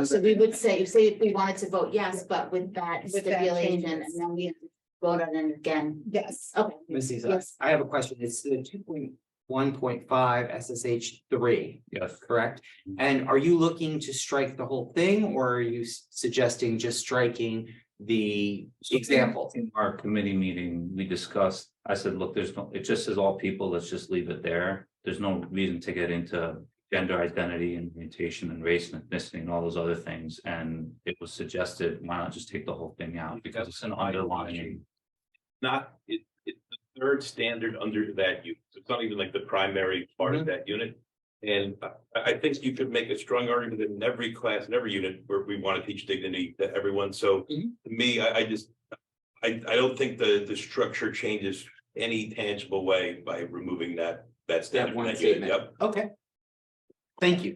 so we would say if we wanted to vote yes, but with that With that stipulation, changes. and then we vote on it again. Yes. Okay. Mrs. Yes. I have a question. It's the 2.1.5 SSH 3, Yes. correct? And are you looking to strike the whole thing, or are you suggesting just striking the example? In our committee meeting, we discussed, I said, look, it just says all people, let's just leave it there. There's no reason to get into gender identity and orientation and race and ethnicity and all those other things. And it was suggested, why not just take the whole thing out, because it's an underlying. It's the third standard under that unit. So it's not even like the primary part of that unit. And I think you could make a strong argument that in every class, in every unit, where we want to teach dignity to everyone. So to me, I don't think the structure changes any tangible way by removing that standard. That one unit. statement. Yep. Okay. Thank you.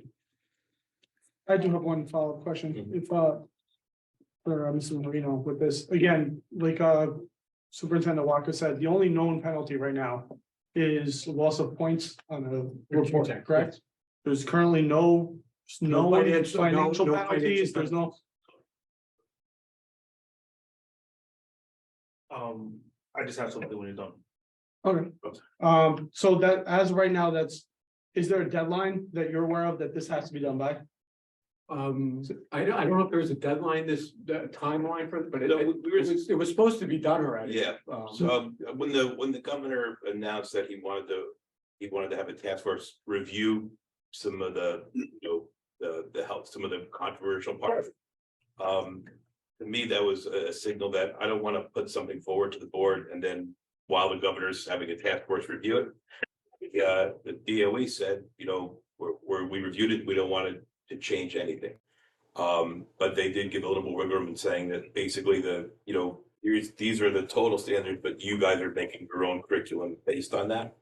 I do have one follow-up question, if, for Mrs. Marino with this, again, like, Superintendent Walker said, the only known penalty right now is loss of points on the report, correct? There's currently no financial penalties, there's no. I just have something when you're done. Okay, so that, as of right now, is there a deadline that you're aware of that this has to be done by? I don't know if there's a deadline, the timeline for it, but No, it was supposed to be done already. Yeah. So when the governor announced that he wanted to have a task force review some of the, the health, some of the controversial parts. To me, that was a signal that I don't want to put something forward to the board, and then while the governor's having a task force review it, the DOE said, we reviewed it, we don't want to change anything. But they did give a little more wiggle room in saying that basically these are the total standards, but you guys are making your own curriculum based on that.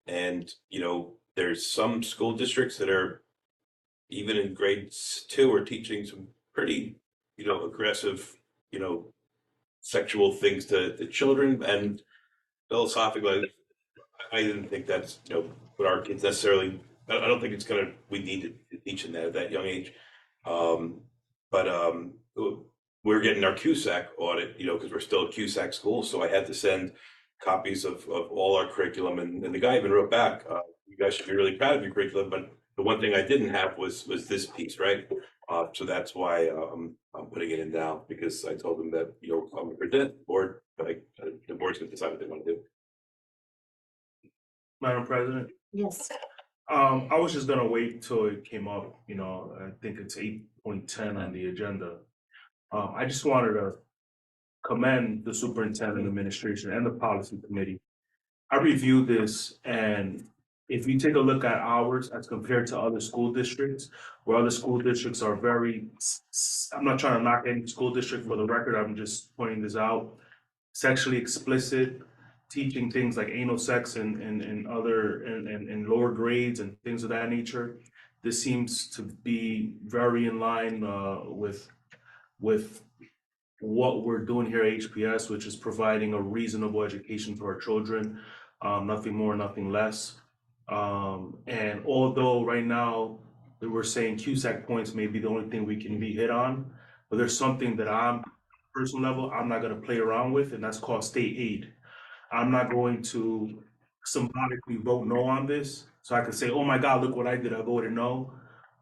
And there's some school districts that are even in grades 2 are teaching some pretty, aggressive, sexual things to children. And philosophically, I didn't think that's, what our kids necessarily, I don't think we need to teach them that at that young age. But we're getting our CUSAC audit, because we're still a CUSAC school. So I had to send copies of all our curriculum, and the guy even wrote back, you guys should be really proud of your curriculum, but the one thing I didn't have was this piece, right? So that's why I'm putting it in now, because I told them that, I'm gonna present the board, but the board's gonna decide what they want to do. Madam President, Yes. I was just gonna wait till it came up, I think it's 8.10 on the agenda. I just wanted to commend the superintendent, administration, and the policy committee. I reviewed this, and if you take a look at ours as compared to other school districts, where other school districts are I'm not trying to knock any school district for the record, I'm just pointing this out, sexually explicit, teaching things like anal sex and other and lower grades and things of that nature. This seems to be very in line with what we're doing here at HPS, which is providing a reasonable education for our children, nothing more, nothing less. And although right now that we're saying CUSAC points may be the only thing we can be hit on, but there's something that I'm personal level, I'm not gonna play around with, and that's called state aid. I'm not going to symbolically vote no on this, so I can say, oh my God, look what I did, I voted no,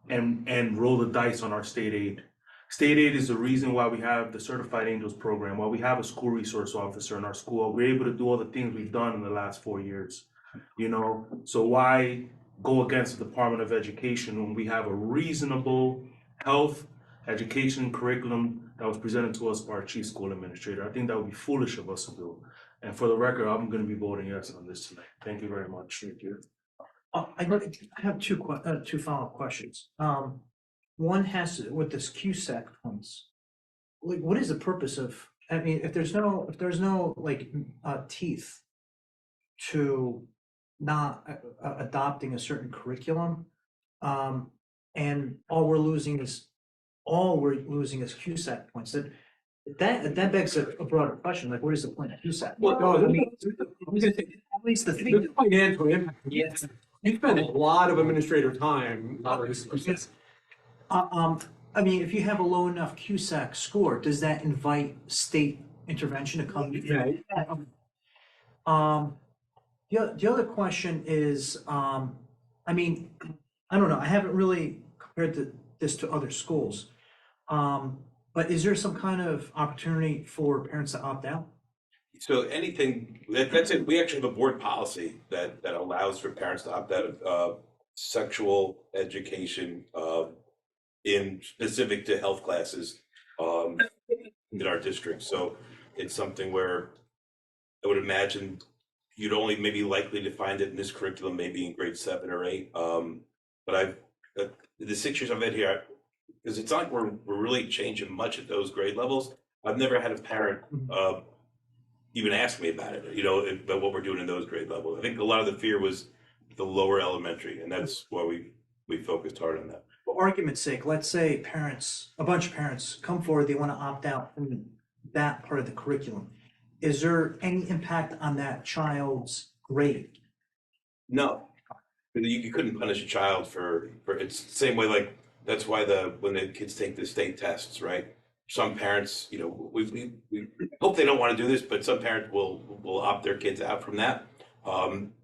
and roll the dice on our state aid. State aid is the reason why we have the Certified Angels program, why we have a school resource officer in our school. We're able to do all the things we've done in the last 4 years, you know? So why go against the Department of Education when we have a reasonable health education curriculum that was presented to us by our chief school administrator? I think that would be foolish of us to do. And for the record, I'm gonna be voting yes on this tonight. Thank you very much. Thank you. I have two follow-up questions. One has to, with this CUSAC points. Like, what is the purpose of, I mean, if there's no like, teeth to not adopting a certain curriculum, and all we're losing is CUSAC points, that begs a broader question, like, what is the point of CUSAC? Well, no, I mean, at least the thing. The financial impact. Yes. You spend a lot of administrative time. I mean, if you have a low enough CUSAC score, does that invite state intervention to come? Yeah. The other question is, I mean, I don't know, I haven't really compared this to other schools. But is there some kind of opportunity for parents to opt out? So anything, that's it, we actually have a board policy that allows for parents to opt out of sexual education in specific to health classes in our district. So it's something where I would imagine you'd only maybe likely to find it in this curriculum, maybe in grade 7 or 8. But the 6 years I've been here, because it's not like we're really changing much at those grade levels. I've never had a parent even ask me about it, you know, about what we're doing in those grade levels. I think a lot of the fear was the lower elementary, and that's why we focused hard on that. For argument's sake, let's say a bunch of parents come forward, they want to opt out from that part of the curriculum. Is there any impact on that child's grade? No, you couldn't punish a child for it's the same way, like that's why when the kids take the state tests, right? Some parents, you know, we hope they don't want to do this, but some parents will opt their kids out from that.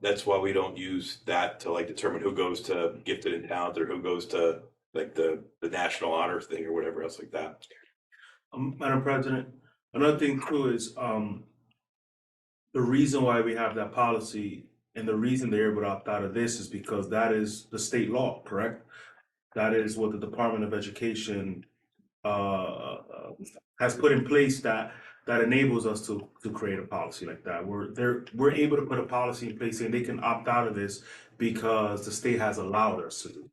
That's why we don't use that to like determine who goes to gifted and talented or who goes to like the national honor thing or whatever else like that. Madam President, another thing too is the reason why we have that policy and the reason they're able to opt out of this is because that is the state law, correct? That is what the Department of Education has put in place that enables us to create a policy like that. We're able to put a policy in place and they can opt out of this because the state has allowed us to do.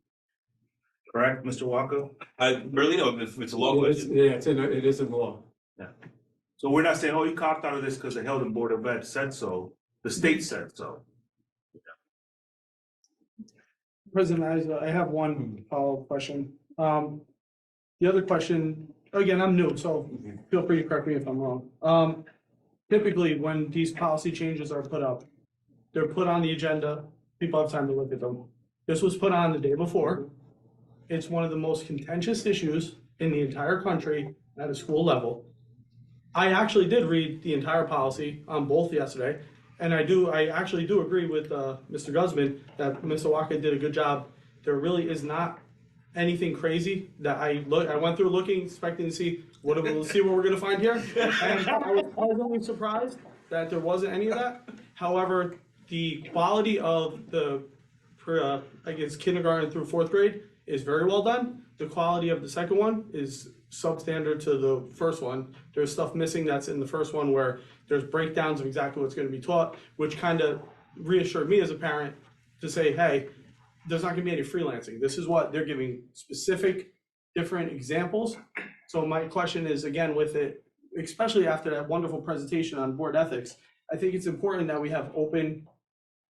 Correct, Mr. Walker? I really know it's a law question. Yeah, it is in law. Yeah. So we're not saying, oh, you can opt out of this because the Health and Board of Ed said so. The state said so. President, I have one follow-up question. The other question, again, I'm new, so feel free to correct me if I'm wrong. Typically, when these policy changes are put up, they're put on the agenda, people have time to look at them. This was put on the day before. It's one of the most contentious issues in the entire country at a school level. I actually did read the entire policy on both yesterday, and I actually do agree with Mr. Guzman that Mr. Walker did a good job. There really is not anything crazy that I went through looking, expecting to see what we're gonna find here. And I was pleasantly surprised that there wasn't any of that. However, the quality of the I guess kindergarten through 4th grade is very well done. The quality of the second one is substandard to the first one. There's stuff missing that's in the first one where there's breakdowns of exactly what's going to be taught, which kind of reassured me as a parent to say, hey, there's not going to be any freelancing. This is what they're giving specific different examples. So my question is, again, with it, especially after that wonderful presentation on board ethics, I think it's important that we have open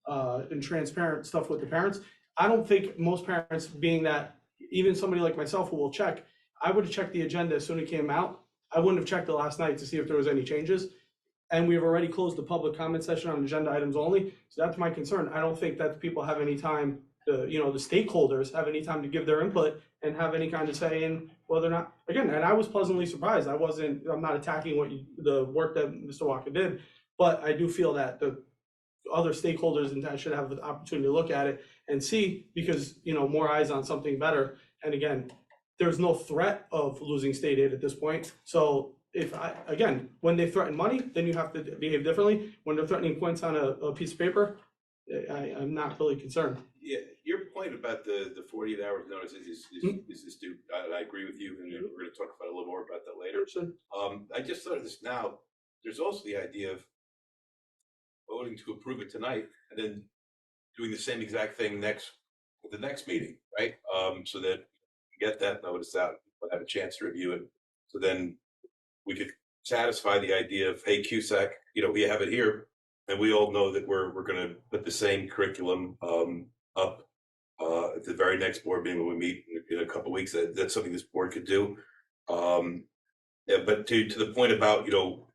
and transparent stuff with the parents. I don't think most parents, being that even somebody like myself who will check, I would have checked the agenda as soon as it came out. I wouldn't have checked it last night to see if there was any changes. And we've already closed the public comment session on agenda items only. So that's my concern. I don't think that people have any time to, you know, the stakeholders have any time to give their input and have any kind of say in whether or not, again, and I was pleasantly surprised. I'm not attacking the work that Mr. Walker did, but I do feel that the other stakeholders in town should have the opportunity to look at it and see, because, you know, more eyes on something better. And again, there's no threat of losing state aid at this point. So again, when they threaten money, then you have to behave differently. When they're threatening points on a piece of paper, I'm not really concerned. Yeah, your point about the 48 hours notice is astute. I agree with you, and we're gonna talk about a little more about that later. I just thought of this now. There's also the idea of voting to approve it tonight and then doing the same exact thing the next meeting, right? So that we get that notice out, we'll have a chance to review it. So then we could satisfy the idea of, hey, CUSAC, you know, we have it here, and we all know that we're going to put the same curriculum up at the very next board meeting when we meet in a couple of weeks. That's something this board could do. Yeah, but to the point about, you know,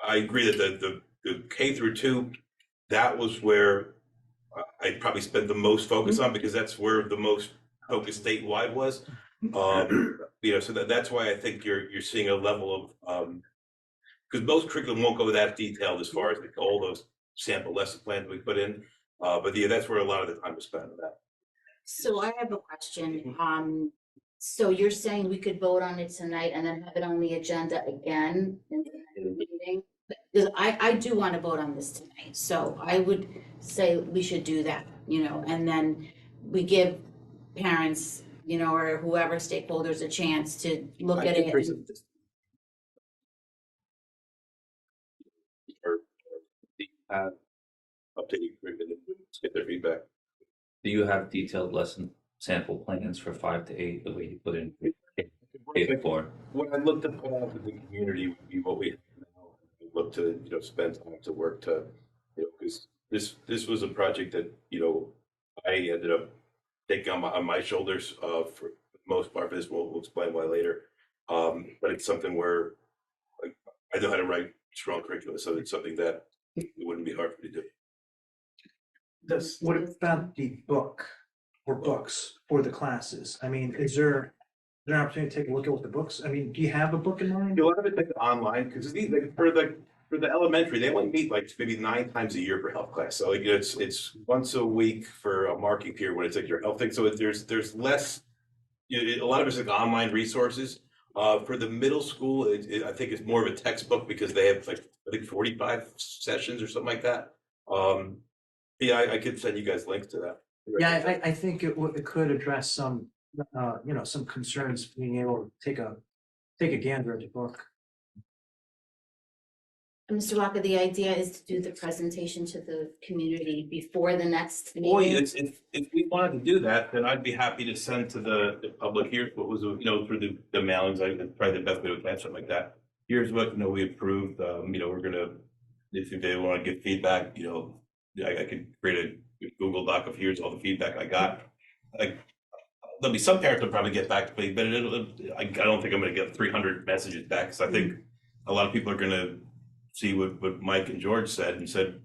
I agree that the K through 2, that was where I probably spent the most focus on, because that's where the most focus statewide was. You know, so that's why I think you're seeing a level of because most curriculum won't go that detailed as far as all those sample lesson plans we put in. But yeah, that's where a lot of the time was spent on that. So I have a question. So you're saying we could vote on it tonight and then have it on the agenda again in the next meeting? Because I do want to vote on this tonight, so I would say we should do that, you know, and then we give parents, you know, or whoever stakeholders a chance to look at it. Or updating curriculum, get their feedback. Do you have detailed lesson sample plans for 5 to 8, the way you put in K to 4? When I looked at put out to the community, what we look to, you know, spend time to work to, you know, because this was a project that, you know, I ended up taking on my shoulders for the most part. This we'll explain why later. But it's something where, like, I know how to write strong curriculum, so it's something that it wouldn't be hard for me to do. What about the book or books for the classes? I mean, is there an opportunity to take a look at what the books? I mean, do you have a book in mind? A lot of it like online, because like, for the elementary, they only meet like maybe 9 times a year for health class. So like, it's once a week for a marking period when it's like your health thing. So there's less. You know, a lot of it's like online resources. For the middle school, I think it's more of a textbook, because they have like, I think 45 sessions or something like that. Yeah, I could send you guys links to that. Yeah, I think it could address some, you know, some concerns, being able to take a gander at the book. Mr. Walker, the idea is to do the presentation to the community before the next Boy, meeting. if we wanted to do that, then I'd be happy to send to the public, here's what was, you know, through the mailings, probably the best way to catch something like that. Here's what, you know, we approved, you know, we're gonna, if they want to give feedback, you know, I could create a Google Doc of here's all the feedback I got. There'll be some parents will probably get back to me, but I don't think I'm gonna get 300 messages back, because I think a lot of people are gonna see what Mike and George said and said,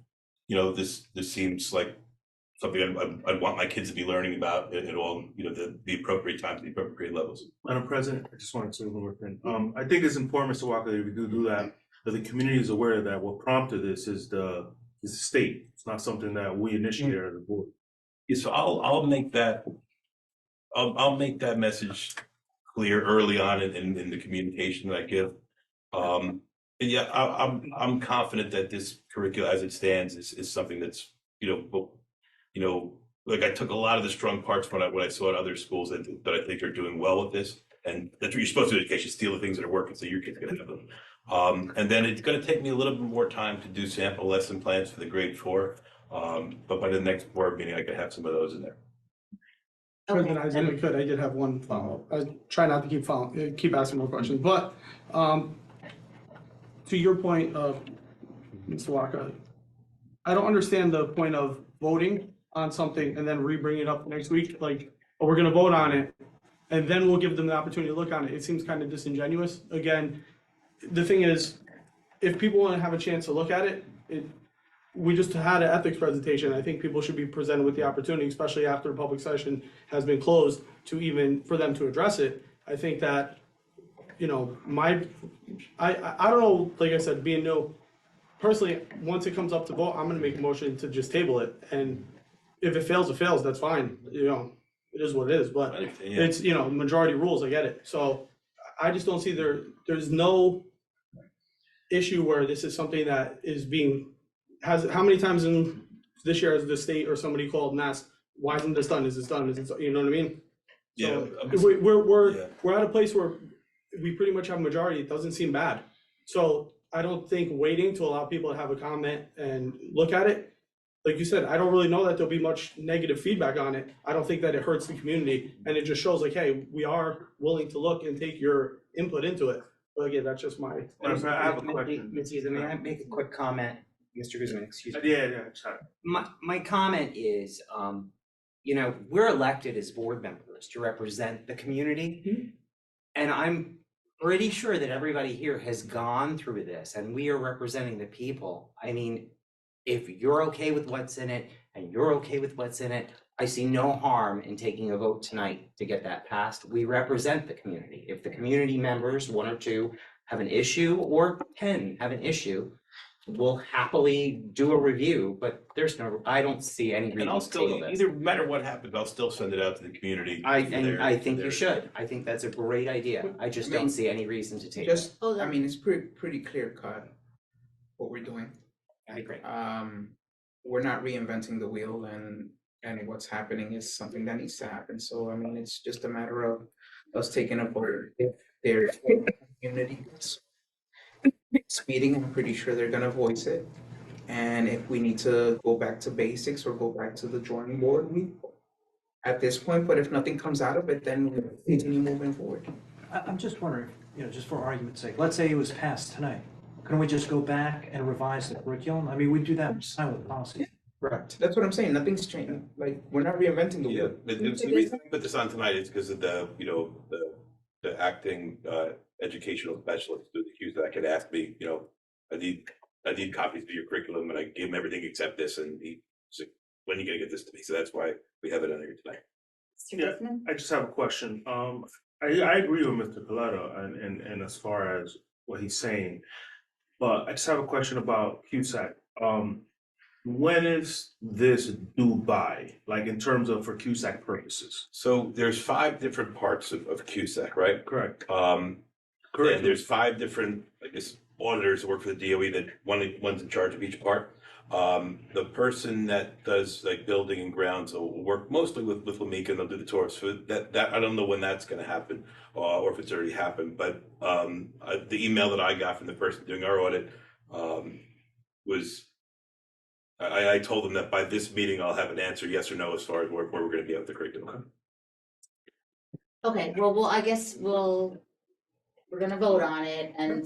you know, this seems like something I'd want my kids to be learning about at all, you know, the appropriate times, the appropriate grade levels. Madam President, I just wanted to say one more thing. I think it's important, Mr. Walker, that we do that the community is aware that what prompted this is the state. It's not something that we initiated as a board. Yeah, so I'll make that message clear early on in the communication that I give. And yeah, I'm confident that this curriculum as it stands is something that's, you know, like I took a lot of the strong parts when I saw at other schools that I think are doing well with this. And that's what you're supposed to do in education, steal the things that are working so your kid's gonna have them. And then it's gonna take me a little bit more time to do sample lesson plans for the grade 4. But by the next board meeting, I could have some of those in there. President, I did have one follow-up. I try not to keep asking more questions, but to your point of Mr. Walker, I don't understand the point of voting on something and then re-bring it up next week, like, oh, we're gonna vote on it. And then we'll give them the opportunity to look on it. It seems kind of disingenuous. Again, the thing is, if people want to have a chance to look at it, we just had an ethics presentation. I think people should be presented with the opportunity, especially after a public session has been closed, to even, for them to address it. I think that, you know, I don't know, like I said, being new, personally, once it comes up to vote, I'm gonna make a motion to just table it. And if it fails, that's fine, you know, it is what it is, but Yeah. it's, you know, majority rules, I get it. So I just don't see there's no issue where this is something that is being, how many times in this year has the state or somebody called and asked, why isn't this done? Is this done? Is this, you know what I mean? Yeah. So we're at a place where we pretty much have a majority. It doesn't seem bad. So I don't think waiting to allow people to have a comment and look at it, like you said, I don't really know that there'll be much negative feedback on it. I don't think that it hurts the community, and it just shows like, hey, we are willing to look and take your input into it. But again, that's just my. I have a question. Ms. Giza, may I make a quick comment? Mr. Guzman, excuse me. Yeah, sorry. My comment is, you know, we're elected as board members to represent the community. And I'm pretty sure that everybody here has gone through this and we are representing the people. I mean, if you're okay with what's in it and you're okay with what's in it, I see no harm in taking a vote tonight to get that passed. We represent the community. If the community members, 1 or 2, have an issue, or 10 have an issue, we'll happily do a review, but I don't see any reason And I'll to table still, this. either matter what happens, I'll still send it out to the community. I for think their- you should. I think that's a great idea. I just don't see any reason to table it. Just, I mean, it's pretty clear cut what we're doing. I agree. We're not reinventing the wheel, and what's happening is something that needs to happen. So, I mean, it's just a matter of us taking a vote. If there's community speeding, I'm pretty sure they're gonna voice it. And if we need to go back to basics or go back to the drawing board, we at this point, but if nothing comes out of it, then we continue moving forward. I'm just wondering, you know, just for argument's sake, let's say it was passed tonight. Can we just go back and revise the curriculum? I mean, we do that with policy. Correct. That's what I'm saying. Nothing's changed. Like, we're not reinventing the Yeah, wheel. the reason I put this on tonight is because of the, you know, the acting educational specialist through the Q's that could ask me, you know, I need copies of your curriculum, and I gave him everything except this, and he said, when are you gonna get this to me? So that's why we have it on here tonight. Yeah, I just have a question. I agree with Mr. Coletta and as far as what he's saying, but I just have a question about CUSAC. When is this due by, like in terms of for CUSAC purposes? So there's 5 different parts of CUSAC, right? Correct. And there's 5 different, I guess, auditors who work for the DOE that one's in charge of each part. The person that does like building and grounds will work mostly with Lamika, and they'll do the tours. So that I don't know when that's going to happen, or if it's already happened. But the email that I got from the person doing our audit was, I told them that by this meeting I'll have an answer, yes or no, as far as where we're going to be at the curriculum. Okay, well, I guess we're gonna vote on it and,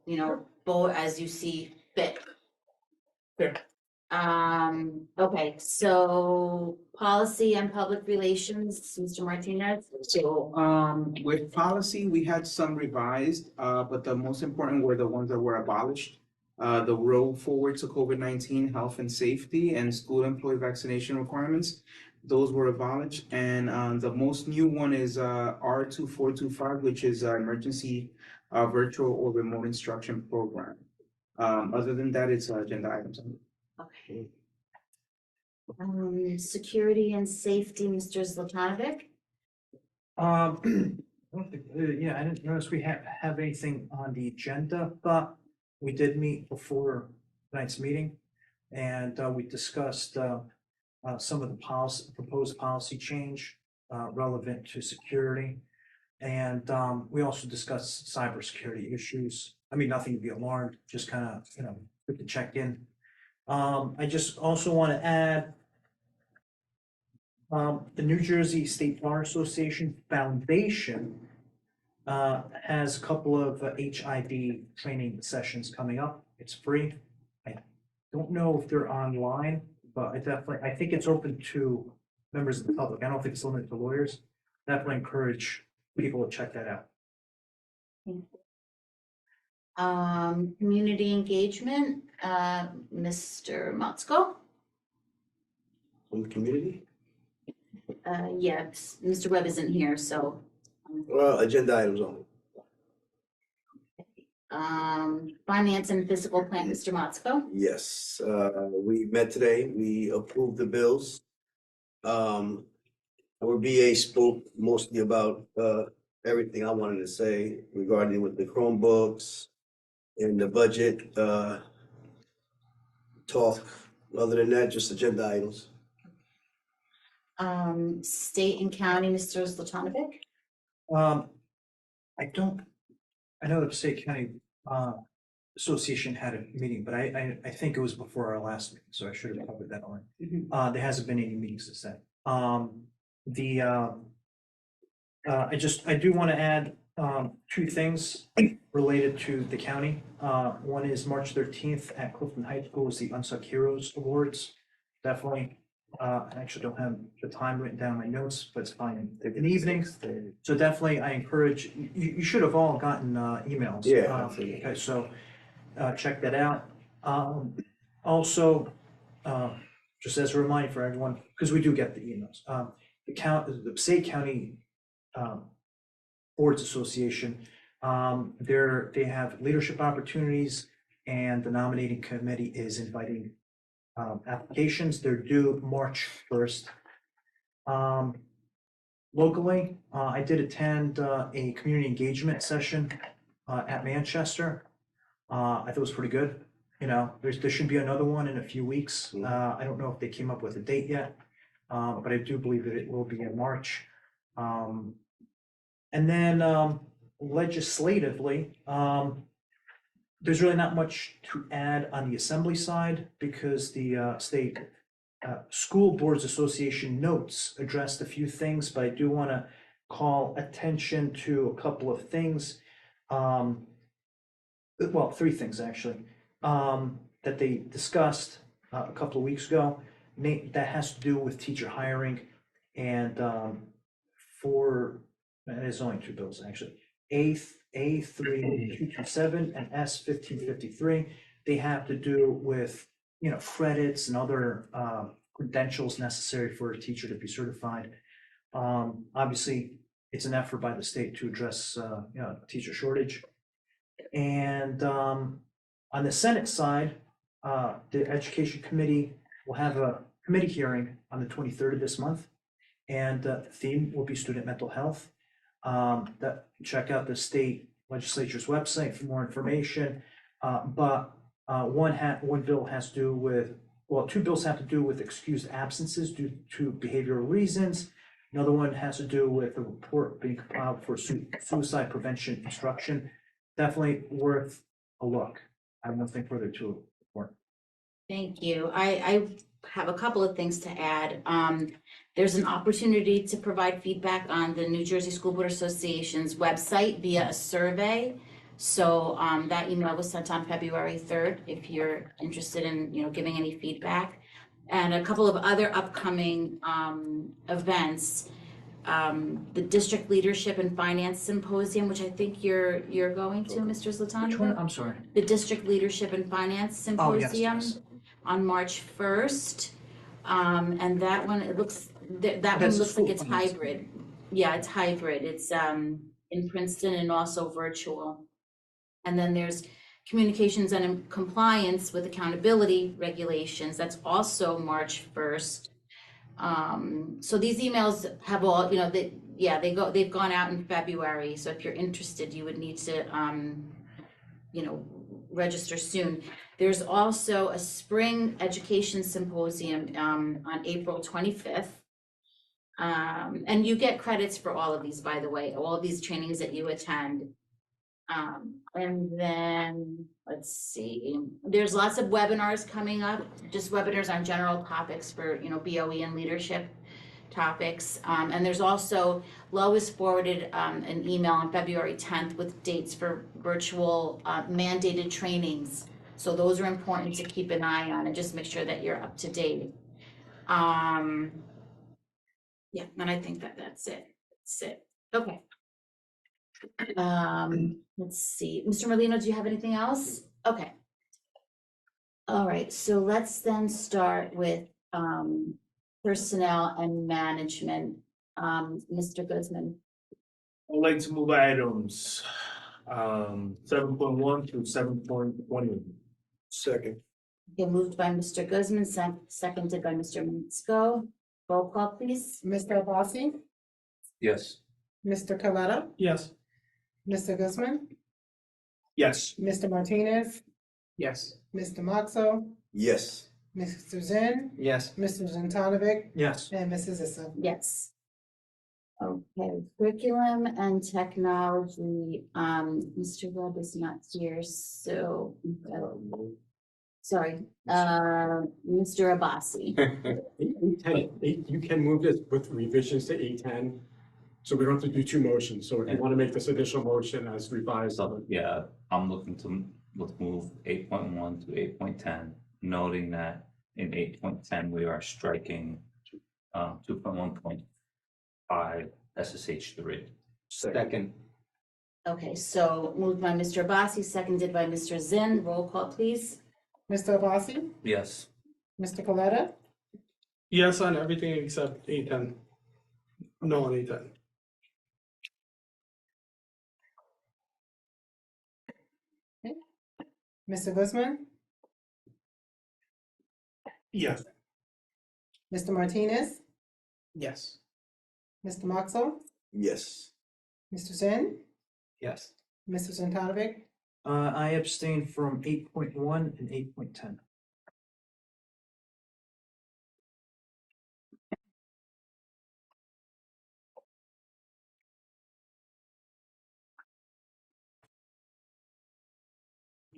you know, vote as you see fit. Sure. Okay, so policy and public relations, Mr. Martinez. So, with policy, we had some revised, but the most important were the ones that were abolished. The road forward to COVID-19 health and safety and school employee vaccination requirements, those were abolished. And the most new one is R2425, which is emergency virtual or remote instruction program. Other than that, it's agenda items. Okay. Security and safety, Mr. Zlatonovic. I don't think, yeah, I didn't notice we have anything on the agenda, but we did meet before tonight's meeting, and we discussed some of the proposed policy change relevant to security. And we also discussed cybersecurity issues. I mean, nothing to be alarmed, just kind of, you know, good to check in. I just also want to add the New Jersey State Bar Association Foundation has a couple of HIV training sessions coming up. It's free. I don't know if they're online, but I think it's open to members of the public. I don't think it's limited to lawyers. Definitely encourage people to check that out. Community engagement, Mr. Motzko. From the community, Yes, Mr. Webb isn't here, so. well, agenda items only. Finance and physical plant, Mr. Motzko. Yes, we met today, we approved the bills. Our BA spoke mostly about, everything I wanted to say regarding with the Chromebooks and the budget, talk. Other than that, just agenda items. State and county, Mr. Zlatonovic. I know the state county association had a meeting, but I think it was before our last meeting, so I should have covered that on. There hasn't been any meetings since then. I do want to add two things related to the county. One is March 13th at Clifton High School is the Unsung Heroes Awards. Definitely. I actually don't have the time written down in my notes, but it's fine. They're in the evenings. So definitely I encourage, you should have all gotten emails. Yeah. Okay, so check that out. Also, just as a reminder for everyone, because we do get the emails, the state county boards association, they have leadership opportunities, and the nominating committee is inviting applications. They're due March 1st. Locally, I did attend a community engagement session at Manchester. I thought it was pretty good. You know, there should be another one in a few weeks. I don't know if they came up with a date yet, but I do believe that it will be in March. And then legislatively, there's really not much to add on the assembly side because the state school boards association notes addressed a few things, but I do want to call attention to a couple of things. Well, three things actually, that they discussed a couple of weeks ago. That has to do with teacher hiring, and there's only two bills actually. A3227 and S1553. They have to do with, you know, credits and other credentials necessary for a teacher to be certified. Obviously, it's an effort by the state to address teacher shortage. And on the Senate side, the Education Committee will have a committee hearing on the 23rd of this month, and the theme will be student mental health. Check out the state legislature's website for more information. But one bill has to do with, well, two bills have to do with excused absences due to behavioral reasons. Another one has to do with a report being compiled for suicide prevention instruction. Definitely worth a look. I have nothing further to report. Thank you. I have a couple of things to add. There's an opportunity to provide feedback on the New Jersey School Board Association's website via a survey. So that email was sent on February 3rd, if you're interested in, giving any feedback. And a couple of other upcoming events. The District Leadership and Finance Symposium, which I think you're going to, Mr. Zlatan. Which one? I'm sorry. The District Leadership and Finance Symposium on March 1st. And that one, it looks, that one looks like it's hybrid. Yeah, it's hybrid. It's in Princeton and also virtual. And then there's communications and compliance with accountability regulations. That's also March 1st. So these emails have all, they've gone out in February. So if you're interested, you would need to, register soon. There's also a spring education symposium on April 25th. And you get credits for all of these, by the way, all of these trainings that you attend. And then let's see, there's lots of webinars coming up, just webinars on general topics for, BOE and leadership topics. And there's also, Lois forwarded an email on February 10th with dates for virtual mandated trainings So those are important to keep an eye on and just make sure that you're up to date. Yeah, and I think that that's it. That's it. Okay. Let's see. Mr. Merlino, do you have anything else? Okay. All right, so let's then start with personnel and management. Mr. Guzman. I'd like to move items 7.1 through 7.20. Second. Okay, moved by Mr. Guzman, seconded by Mr. Metzko. Roll call, please. Mr. Abbasi, Yes. Mr. Coletta, Yes. Mr. Guzman, Yes. Mr. Martinez, Yes. Mr. Moxo, Yes. Mr. Zen, Yes. Mr. Zentanovic, Yes. and Mrs. Issa. Yes. Okay, curriculum and technology, Mr. Webb is not here, so. Sorry, Mr. Abbasi. 8:10, you can move this with revisions to 8:10. So we don't have to do two motions. So if you want to make this additional motion as revised. So, yeah, I'm looking to, let's move 8.1 to 8.10, noting that in 8.10, we are striking 2.1.5 SSH3. Second. Okay, so moved by Mr. Abbasi, seconded by Mr. Zinn. Roll call, please. Mr. Abbasi, Yes. Mr. Coletta, Yes on everything except 8:10. No on 8:10. Mr. Guzman, Yes. Mr. Martinez, Yes. Mr. Moxo, Yes. Mr. Zen, Yes. Mr. Zentanovic, I abstain from 8.1 and 8.10.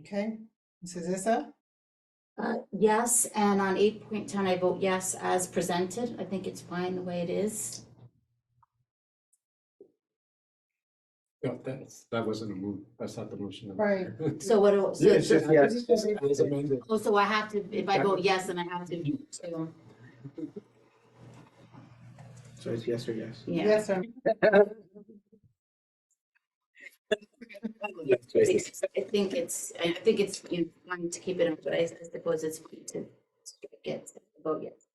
okay, Mrs. Issa, Yes, and on 8.10, I vote yes as presented. I think it's fine the way it is. No, that wasn't a move. That's not the motion. right. So what, Yeah, it's just, Yes. it's amended. oh, so I have to, if I vote yes, then I have to, So it's yes or yes. yeah. Yes, sir. I think it's, you know, fine to keep it up, but I suppose it's fine to get, vote yes.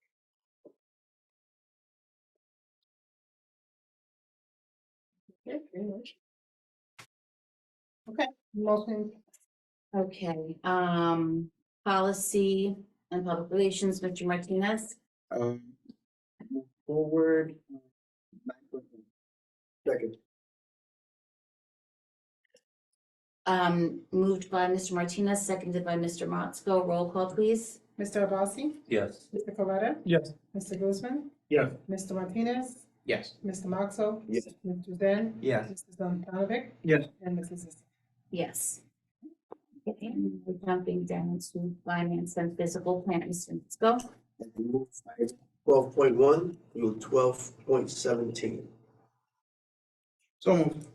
Okay, motion, Okay, policy and public relations, Mr. Martinez. Move forward. Second. Moved by Mr. Martinez, seconded by Mr. Motzko. Roll call, please. Mr. Abbasi, Yes. Mr. Coletta, Yes. Mr. Guzman, Yes. Mr. Martinez, Yes. Mr. Moxo, Yes. Mr. Zen, Yes. Mr. Zentanovic, Yes. and Mrs. Issa. Yes. Okay, and we're jumping down to finance and physical plans. Let's go. 12.1 through 12.17. So moved.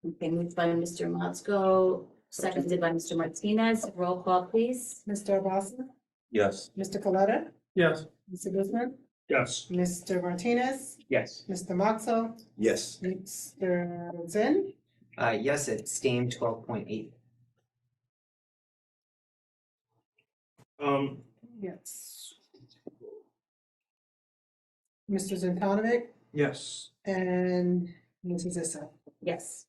Okay, moved by Mr. Motzko, seconded by Mr. Martinez. Roll call, please. Mr. Abbasi, Yes. Mr. Coletta, Yes. Mr. Guzman, Yes. Mr. Martinez, Yes. Mr. Moxo, Yes. Mr. Zen, Yes, abstain 12.8. yes. Mr. Zentanovic, Yes. and Mrs. Issa. Yes.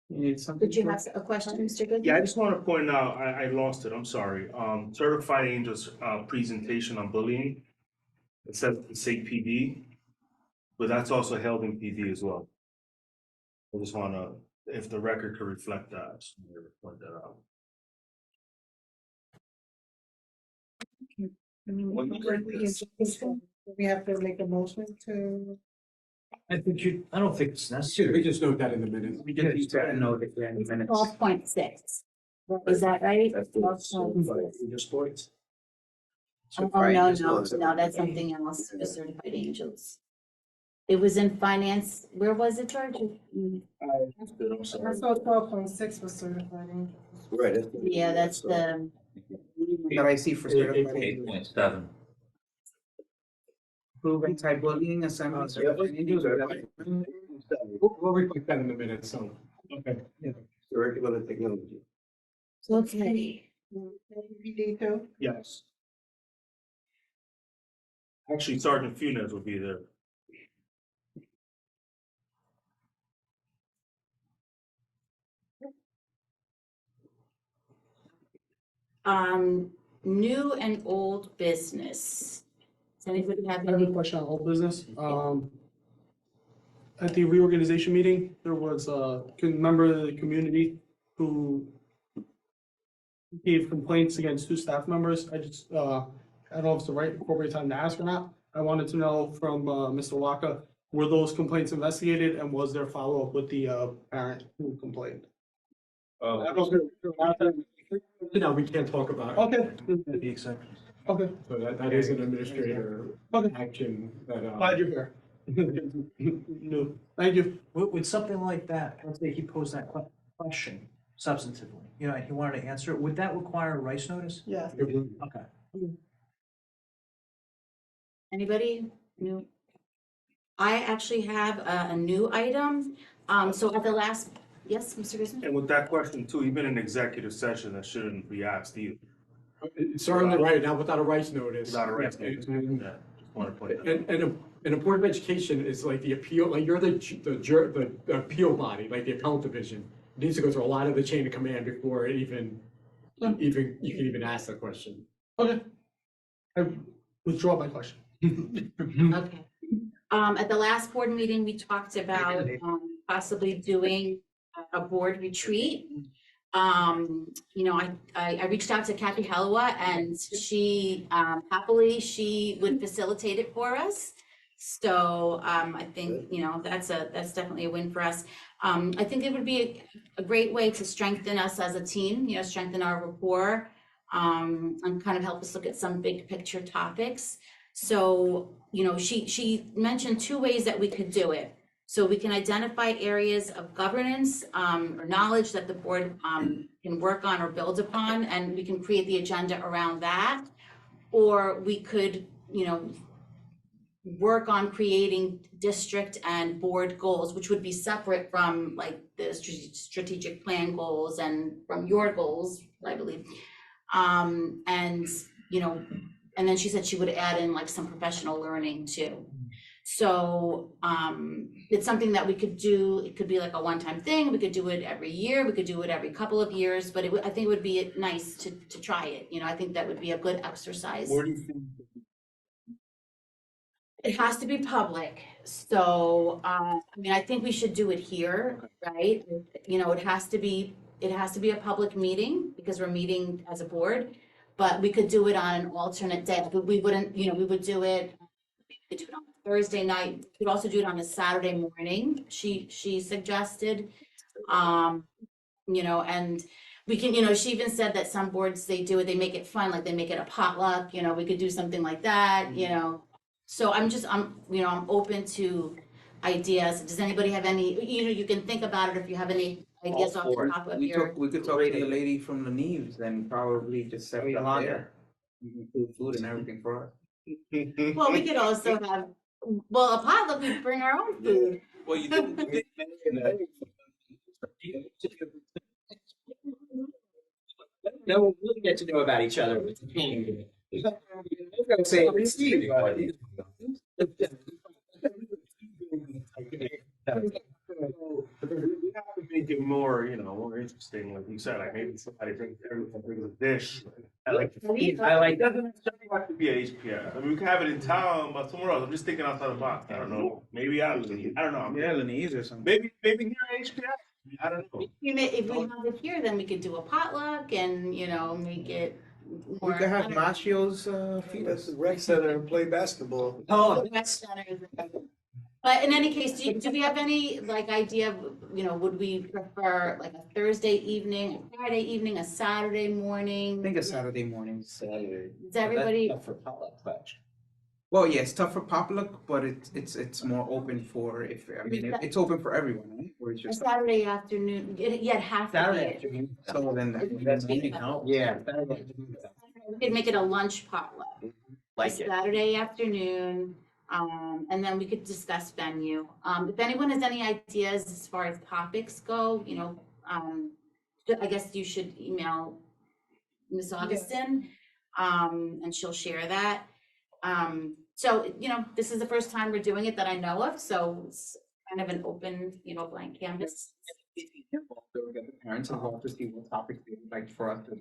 You need something? Did you have a question, Mr. Goodman? Yeah, I just want to point out, I lost it, I'm sorry. Certified Angels presentation on bullying. It says say PD, but that's also held in PD as well. I just want to, if the record could reflect that, I just wanted to point that out. We have to make a motion to, I don't think it's Should we necessary. just note that in the minutes? We just need to note it in minutes. 12.6. Is that right? That's 12.6. just points. Oh, no, that's something else, the certified angels. It was in finance. Where was it, George? I'm I sorry. saw 12.6 was certified. Right. Yeah, that's the, That I see for certified. 8.7. Prove anti-bullying assembly. We'll reflect that in a minute, so, okay. Curriculum and technology. okay. PD too. Yes. Actually, Sergeant Funes will be there. New and old business. Does anybody have I have a any? question on old business. At the reorganization meeting, there was a member of the community who gave complaints against two staff members. I just, I don't know if it's the right appropriate time to ask or not. I wanted to know from, Mr. Waka, were those complaints investigated and was there follow-up with the, parent who complained? No, we can't talk about. Okay, The exception. okay, So that is an administrator okay. action that. Glad you're here. No, thank you. With something like that, let's say he posed that question substantively, you know, and he wanted to answer it, would that require a rice notice? Yeah. Okay. Anybody new? I actually have a new item. So at the last, yes, Mr. Grissom? And with that question too, even in executive session, that shouldn't be asked either. Certainly right, now without a rights notice. Without a rights notice. And- Yeah, just want to point that out. And a board of education is like the appeal, like you're the appeal body, like the appellate division. It needs to go through a lot of the chain of command before it even you can even ask the question. Okay. I withdraw my question. Okay. At the last board meeting, we talked about possibly doing a board retreat. You know, I reached out to Kathy Helwa and she happily would facilitate it for us. So I think, you know, that's definitely a win for us. I think it would be a great way to strengthen us as a team, you know, strengthen our rapport, and kind of help us look at some big picture topics. So, you know, she mentioned two ways that we could do it. So we can identify areas of governance or knowledge that the board can work on or build upon, and we can create the agenda around that. Or we could, you know, work on creating district and board goals, which would be separate from like the strategic plan goals and from your goals, I believe. And, you know, and then she said she would add in like some professional learning too. So it's something that we could do. It could be like a one-time thing. We could do it every year. We could do it every couple of years, but I think it would be nice to try it. You know, I think that would be a good exercise. Where do you think? It has to be public. So, I mean, I think we should do it here, right? You know, it has to be a public meeting because we're meeting as a board, but we could do it on an alternate day. But we wouldn't, you know, we would do it. We could do it on Thursday night. We could also do it on a Saturday morning. She suggested, you know, and we can, you know, she even said that some boards, they do it, they make it fun, like they make it a potluck, you know, we could do something like that, you know. So I'm you know, I'm open to ideas. Does anybody have any, you know, you can think about it if you have any ideas off the top of your. We could talk to the lady from the news and probably just set it up there. You can include food and everything for us. Well, we could also have, well, a potluck, we bring our own food. Well, you did mention that. No, we'll get to know about each other. I was gonna say, We have to make it more, you know, more interesting, like you said, like maybe somebody brings a dish. I like. It doesn't necessarily have to be at HPS. I mean, we can have it in town, but somewhere else. I'm just thinking outside the box. I don't know. Maybe I don't know. yeah, Lenise or something. Maybe near HPS. I don't know. If we have it here, then we could do a potluck and, you know, make it We more. could have Machio's feed That's us. the rec center and play basketball. Oh. But in any case, do we have any like idea of, you know, would we prefer like a Thursday evening, a Friday evening, a Saturday morning? I think a Saturday morning. Does everybody, For potluck pledge. Well, yeah, it's tough for potluck, but it's more open for if, I mean, it's open for everyone, right? Or it's A just. Saturday afternoon, yeah, it has to Saturday be. afternoon. So then That's me, no? Yeah. Saturday afternoon. We could make it a lunch potluck. Like it. Saturday afternoon, and then we could discuss venue. If anyone has any ideas as far as topics go, I guess you should email Miss Augustin, and she'll share that. So, this is the first time we're doing it that I know of, so it's kind of an open, blank canvas. Parents involved to see what topics they would like for us to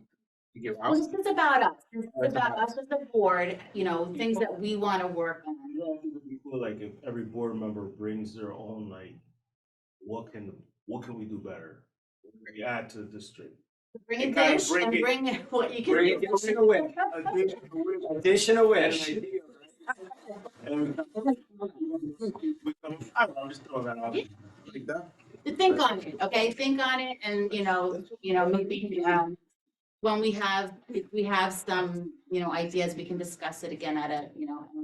give Well, out. this is about us. This is about us as a board, things that we want to work on. Like if every board member brings their own, like, what can we do better? What can we add to the district? Bring a And kind of dish bring and it- bring what you can. Bring do. additional wish. Additional wish. And I don't know, I'm just throwing that out. there. Like that. Think on it, okay? Think on it and, maybe, when if we have some, ideas, we can discuss it again at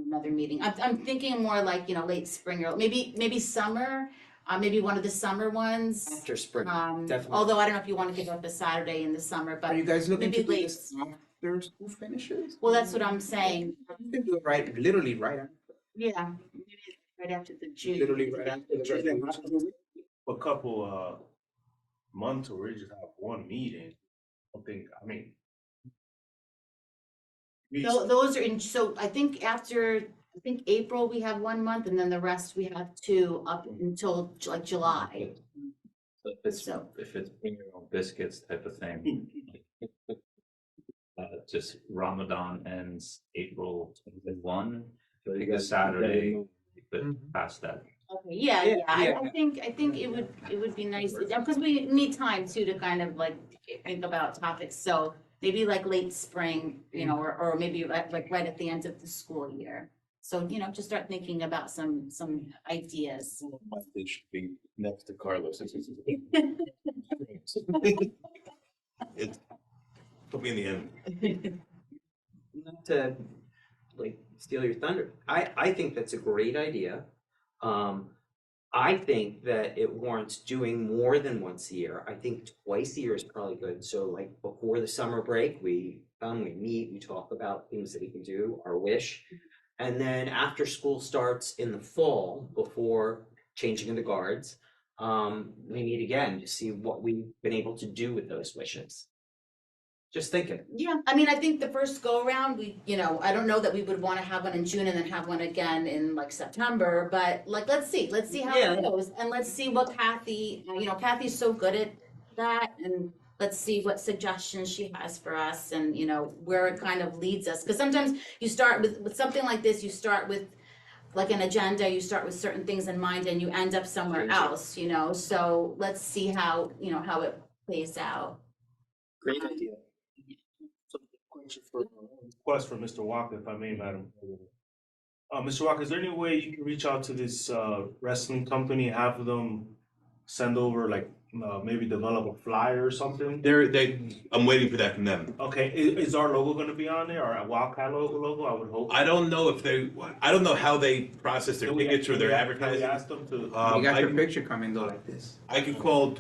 another meeting. I'm thinking more like, late spring or maybe summer, maybe one of the summer ones. After spring, definitely. Although I don't know if you want to give up the Saturday in the summer, but Are you guys looking maybe to do late. this after school finishes? Well, that's what I'm saying. You can do it literally right after. Yeah, maybe right after the June. Literally right after the. A couple months where we just have one meeting. I mean. Those are so I think April, we have 1 month, and then the rest we have 2 up until like July. So if it's bring your own biscuits type of thing. Just Ramadan ends April 21, so you got Saturday, but past that. Okay, yeah. I think it would be nice, because we need time too to kind of like think about topics, so maybe like late spring, or maybe like right at the end of the school year. So, just start thinking about some ideas. It should be next to Carlos. It's put me in the end. Not to like steal your thunder. I think that's a great idea. I think that it warrants doing more than once a year. I think twice a year is probably good. So like before the summer break, we meet, we talk about things that we can do, our wish. And then after school starts in the fall, before changing of the guards, we meet again to see what we've been able to do with those wishes. Just thinking. Yeah, I mean, I think the first go around, I don't know that we would want to have one in June and then have one again in like September, but like, let's see how it goes. And let's see what Kathy, Kathy's so good at that, and let's see what suggestions she has for us and, where it kind of leads us. Because sometimes you start with something like this, you start with like an agenda, you start with certain things in mind and you end up somewhere else, so let's see how it plays out. Great idea. Request for Mr. Walker, if I may, Madam President. Mr. Walker, is there any way you can reach out to this wrestling company, have them send over like maybe develop a flyer or something? I'm waiting for that from them. Okay, is our logo gonna be on there, or a Wildcat logo? I would hope. I don't know I don't know how they process their tickets or their advertising. Ask them to. You got your picture coming though like this. I can call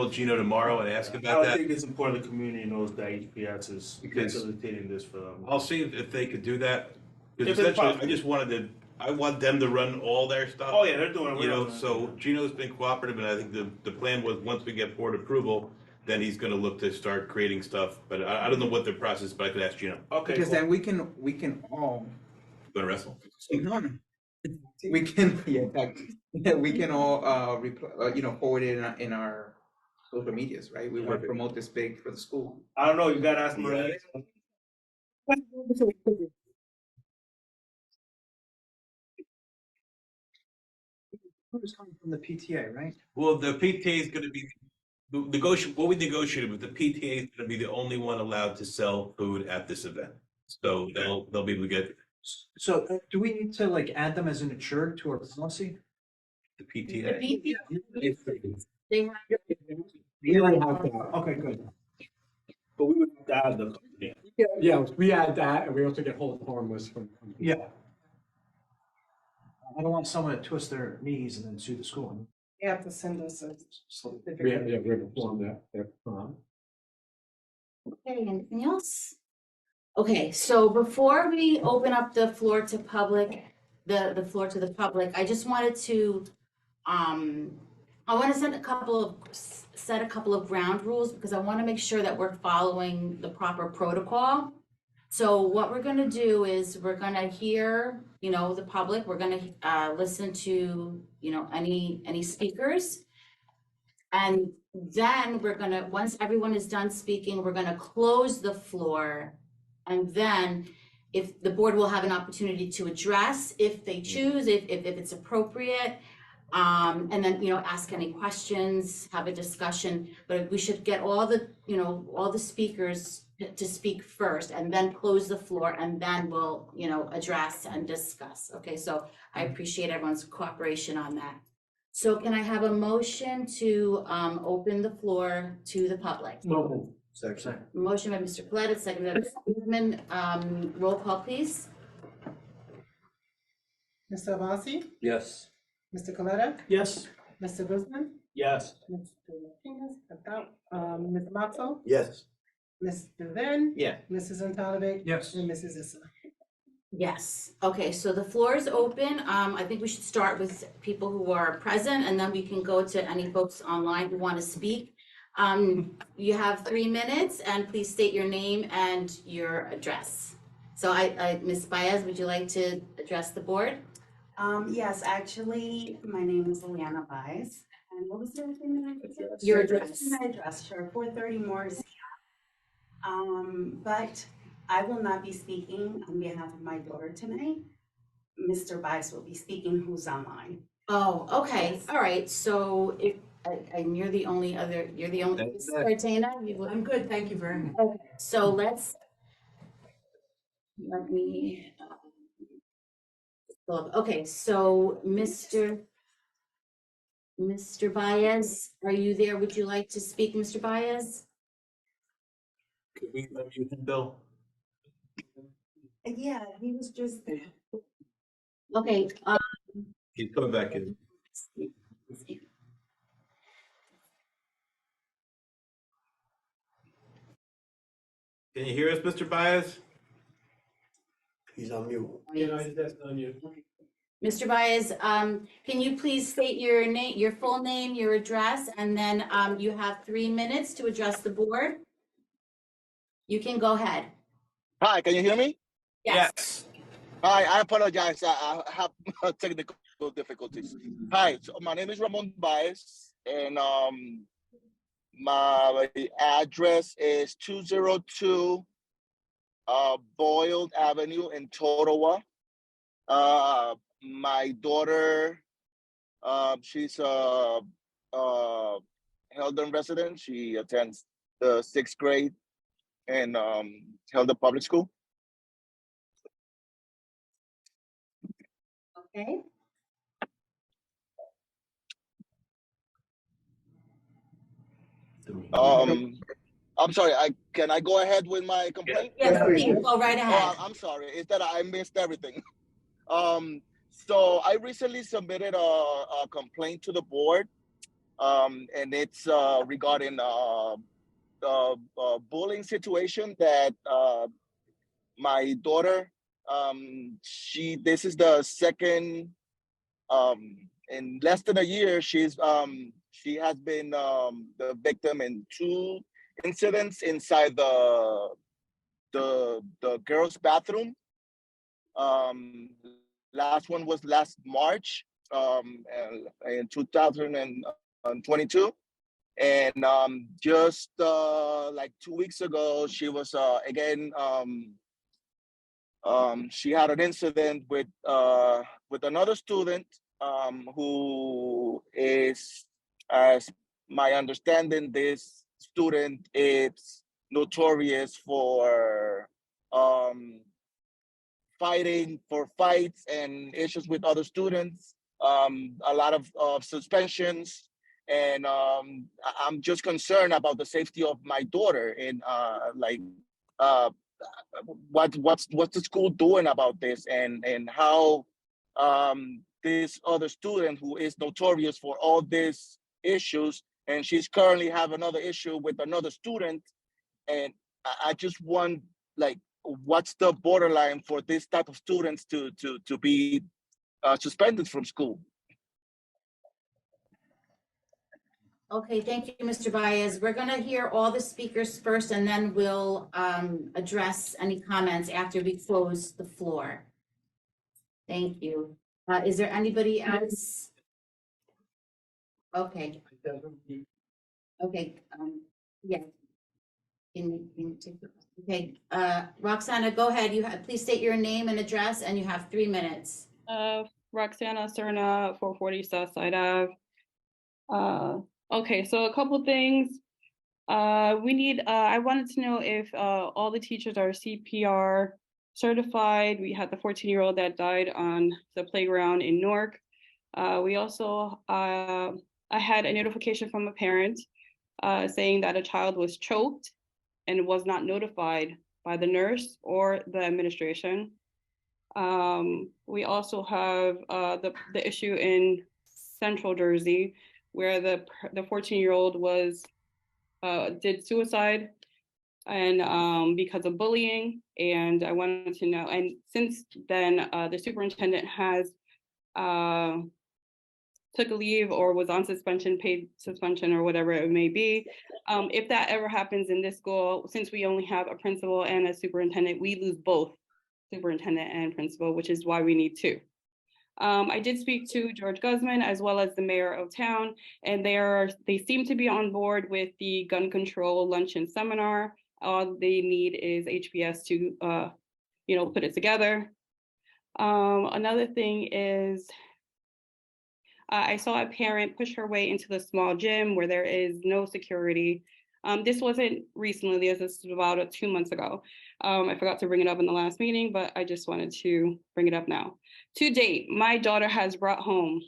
Gino tomorrow and ask I about would that. think it's important the community knows that HPS is Because- facilitating this for them. I'll see if they could do that. Because If it's essentially, possible. I want them to run all their stuff. Oh, yeah, they're doing it. So Gino's been cooperative, and I think the plan was, once we get board approval, then he's gonna look to start creating stuff, but I don't know what the process is, but I could ask Gino. Okay, Because cool. then we can all, Gonna wrestle. no, we can, we can all, forward it in our social medias, right? We want to promote this big for the school. I don't know, you gotta ask Maria. Who's coming from the PTA, right? Well, the PTA is gonna be, what we negotiated with the PTA is gonna be the only one allowed to sell food at this event. So they'll be able to get So do we need to like add them as an insured to our policy? the The PTA. PTA, they have We already have that. Okay, good. But we would have to add the company. Yeah, we add that, and we also get hold harmless from. Yeah. I don't want someone to twist their knees and then sue the school. You have to send us a. We have a form that. Okay, anything else? Okay, so before we open up the floor to public, the floor to the public, I just wanted to, I want to set a couple of ground rules because I want to make sure that we're following the proper protocol. So what we're gonna do is we're gonna hear, the public, we're gonna, listen to, any speakers. And then we're gonna, once everyone is done speaking, we're gonna close the floor. And then if the board will have an opportunity to address, if they choose, if it's appropriate. And then, ask any questions, have a discussion, but we should get all the speakers to speak first and then close the floor and then we'll, address and discuss. Okay, so I appreciate everyone's cooperation on that. So can I have a motion to open the floor to the public? Second. Motion by Mr. Coletta, second by Mr. Goodman. Roll call, please. Mr. Avasi, Yes. Mr. Coletta, Yes. Mr. Guzman, Yes. Mr. Martinez, Mr. Matzo, Yes. Mr. Then. Yeah. Mrs. Antalovic. Yes. And Mrs. Issa. Yes, okay, so the floor is open. I think we should start with people who are present and then we can go to any folks online who want to speak. You have 3 minutes and please state your name and your address. So Ms. Baez, would you like to address the board? Yes, actually, my name is Liliana Baez, and what was the other thing that I could say? Your address. My address, sure, 430 Morris. But I will not be speaking on behalf of my daughter tonight. Mr. Baez will be speaking, who's online. Oh, okay, Yes. all right, so if, and you're the only, Ms. Martina, I'm good, thank you very much. okay, so let me. Okay, so Mr. Baez, are you there? Would you like to speak, Mr. Baez? Could we unmute him, Bill? Yeah, he was just there. Okay, He's coming back in. Can you hear us, Mr. Baez? He's on mute. Mr. Baez, can you please state your name, your full name, your address, and then you have 3 minutes to address the board. You can go ahead. Hi, can you hear me? Yes. Hi, I apologize. I have technical difficulties. Hi, so my name is Ramon Baez, and my address is 202 Boyle Avenue in Totowa. My daughter, she's a Heldon resident. She attends the 6th grade in Heldon Public School. Okay. I'm sorry. Can I go ahead with my complaint? Yes, please, go right ahead. I'm sorry. It's that I missed everything. So I recently submitted a complaint to the board, and it's regarding the bullying situation that my daughter. This is the second. In less than a year, she has been the victim in 2 incidents inside the girls' bathroom. Last one was last March in 2022. And just like 2 weeks ago, she was again, she had an incident with another student who is, as my understanding, this student is notorious for fighting, for fights and issues with other students, a lot of suspensions. And I'm just concerned about the safety of my daughter and what's the school doing about this, and how this other student who is notorious for all these issues, and she's currently have another issue with another student. And I just want, like, what's the borderline for this type of students to be suspended from school? Okay, thank you, Mr. Baez. We're gonna hear all the speakers first, and then we'll address any comments after we close the floor. Thank you. Is there anybody else? Okay. Okay, yeah. Okay, Roxana, go ahead. Please state your name and address, and you have 3 minutes. Roxana Serna, 440 Southside Ave. Okay, so a couple things. I wanted to know if all the teachers are CPR certified. We had the 14-year-old that died on the playground in Newark. We also, I had a notification from a parent saying that a child was choked and was not notified by the nurse or the administration. We also have the issue in Central Jersey where the 14-year-old was did suicide and because of bullying. And I wanted to know, and since then the superintendent has took a leave or was on suspension, paid suspension or whatever it may be. If that ever happens in this school, since we only have a principal and a superintendent, we lose both superintendent and principal, which is why we need two. I did speak to George Guzman as well as the mayor of town, and they seem to be on board with the gun control luncheon seminar. All they need is HPS to, put it together. Another thing is, I saw a parent push her way into the small gym where there is no security. This wasn't recently, this was about 2 months ago. I forgot to bring it up in the last meeting, but I just wanted to bring it up now. To date, my daughter has brought home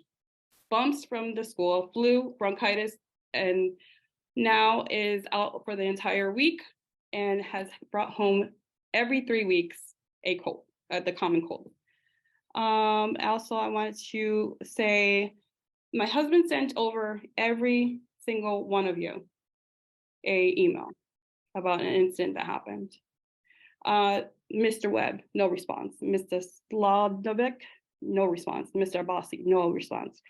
bumps from the school, flu, bronchitis, and now is out for the entire week and has brought home every 3 weeks a cold, the common cold. Also, I wanted to say, my husband sent over every single one of you a email about an incident that happened. Mr. Webb, no response. Mr. Slavdovic, no response. Mr. Abbasi, no response.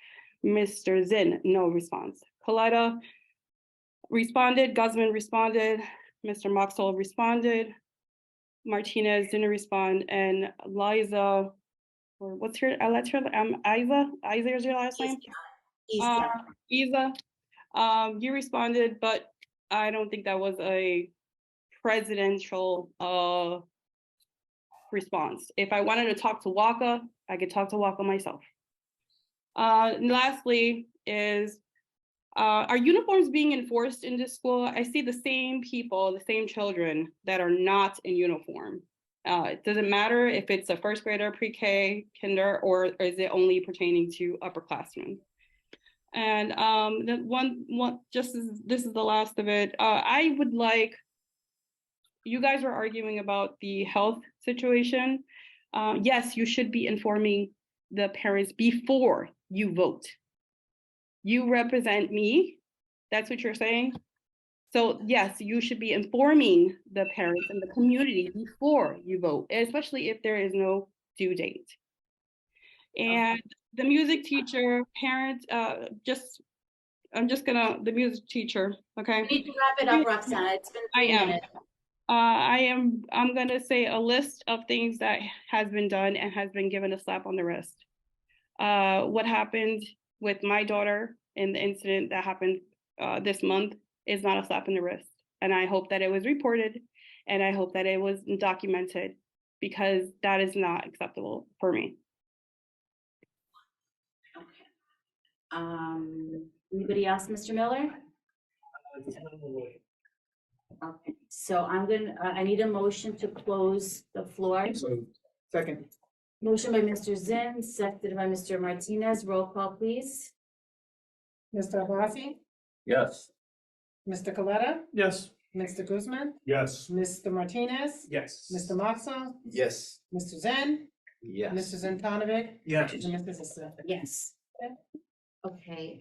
Mr. Zinn, no response. Kalida responded, Guzman responded, Mr. Moxall responded, Martinez didn't respond, and Liza, or what's her, Isa is your last name? Isa, you responded, but I don't think that was a presidential response. If I wanted to talk to Waka, I could talk to Waka myself. Lastly is, are uniforms being enforced in this school? I see the same people, the same children that are not in uniform. It doesn't matter if it's a first grader, pre-K, kinder, or is it only pertaining to upperclassmen? And this is the last of it. I would like, you guys were arguing about the health situation. Yes, you should be informing the parents before you vote. You represent me, that's what you're saying? So yes, you should be informing the parents and the community before you vote, especially if there is no due date. And the music teacher, parents, the music teacher, okay? You need to wrap it up, Roxana. It's been 3 minutes. I'm gonna say a list of things that has been done and has been given a slap on the wrist. What happened with my daughter in the incident that happened this month is not a slap in the wrist. And I hope that it was reported and I hope that it was documented because that is not acceptable for me. Anybody else, Mr. Miller? Okay, so I need a motion to close the floor. Second. Motion by Mr. Zinn, seconded by Mr. Martinez. Roll call, please. Mr. Abbasi? Yes. Mr. Coletta? Yes. Mr. Guzman? Yes. Mr. Martinez? Yes. Mr. Moxall? Yes. Mr. Zen? Yes. Mrs. Antonivic? Yes. And Mrs. Smith? Yes. Okay,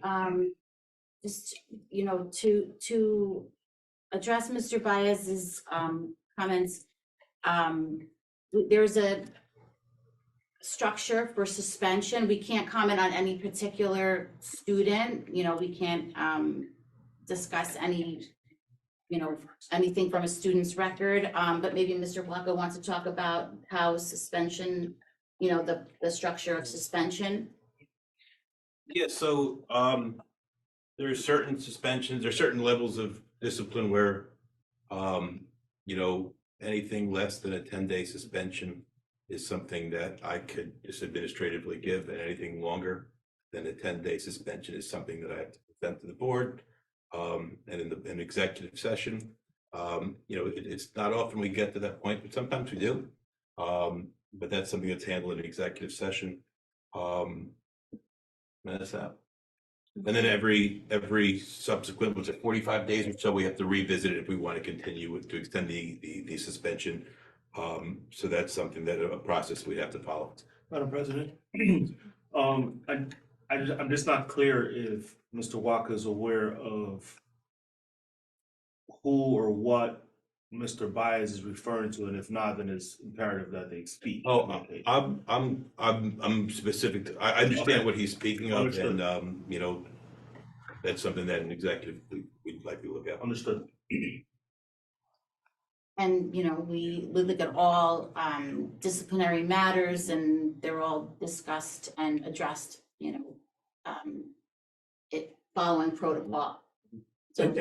just, to address Mr. Baez's, comments, there's a structure for suspension. We can't comment on any particular student, we can't, discuss anything from a student's record, but maybe Mr. Blanco wants to talk about how suspension, the structure of suspension. Yeah, so there are certain suspensions, there are certain levels of discipline where anything less than a 10-day suspension is something that I could just administratively give, and anything longer than a 10-day suspension is something that I have to present to the board. And in an executive session, it's not often we get to that point, but sometimes we do. But that's something that's handled in executive session. That's that. And then every subsequent, was it 45 days or so, we have to revisit it if we want to continue to extend the suspension. So that's something that a process we'd have to follow. Madam President, I'm just not clear if Mr. Walker is aware of who or what Mr. Baez is referring to, and if not, then it's imperative that they speak. Oh, I'm specific to, I understand what he's speaking of, Understood. and that's something that an executive we'd like to look at. Understood. And, we look at all disciplinary matters, and they're all discussed and addressed, following protocol. And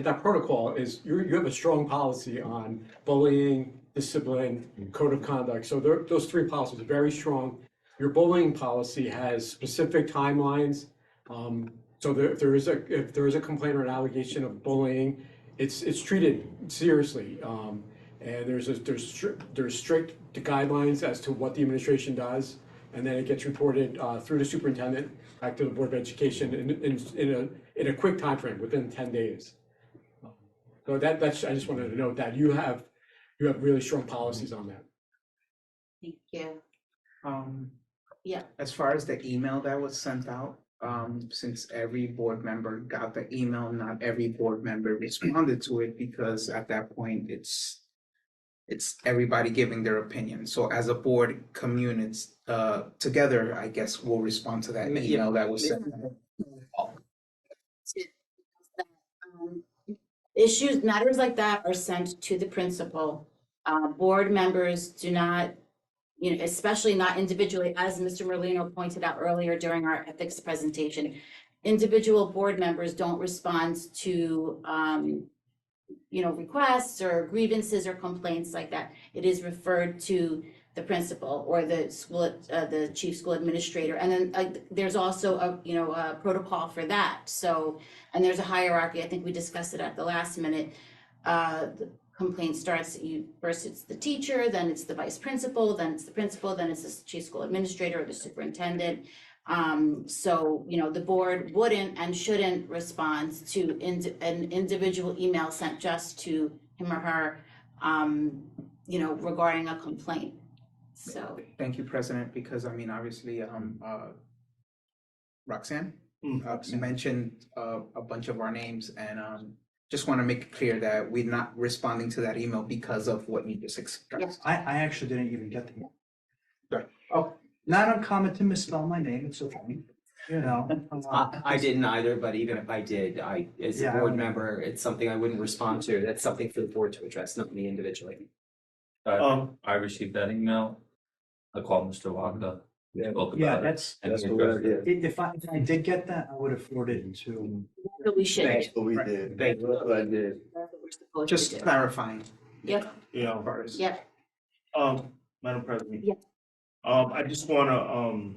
that protocol is, you have a strong policy on bullying, discipline, code of conduct. So those three policies are very strong. Your bullying policy has specific timelines. So if there is a complaint or an allegation of bullying, it's treated seriously. And there's strict guidelines as to what the administration does. And then it gets reported through the superintendent back to the Board of Education in a quick time frame, within 10 days. So that's, I just wanted to note that you have really strong policies on that. Thank you. Yeah. As far as the email that was sent out, since every board member got the email, not every board member responded to it, because at that point it's everybody giving their opinion. So as a board communities together, I guess we'll respond to that email that was sent. Matters like that are sent to the principal. Board members do not, especially not individually, as Mr. Merlino pointed out earlier during our ethics presentation. Individual board members don't respond to, requests or grievances or complaints like that. It is referred to the principal or the school, the chief school administrator. And then there's also a protocol for that. So, and there's a hierarchy. I think we discussed it at the last minute. The complaint starts, first it's the teacher, then it's the vice principal, then it's the principal, then it's the chief school administrator or the superintendent. So, the board wouldn't and shouldn't respond to an individual email sent just to him or her, regarding a complaint. So. Thank you, President, because obviously, Roxanne mentioned a bunch of our names, and just want to make it clear that we're not responding to that email because of what you just expressed. I actually didn't even get the. Sorry. Oh, not uncommon to misspell my name, it's okay, I didn't either, but even if I did, as a board member, it's something I wouldn't respond to. That's something for the board to address, not me individually. I received that email. I called Mr. Walker. Spoke Yeah, about it, and that's he addressed it. if I did get that, I would have forwarded it to. We should. That's what we did. Thank you. That's what I did. That's what we're supposed to Just do. clarifying. Yep, Yeah. yep. Madam President. Yeah. I just wanna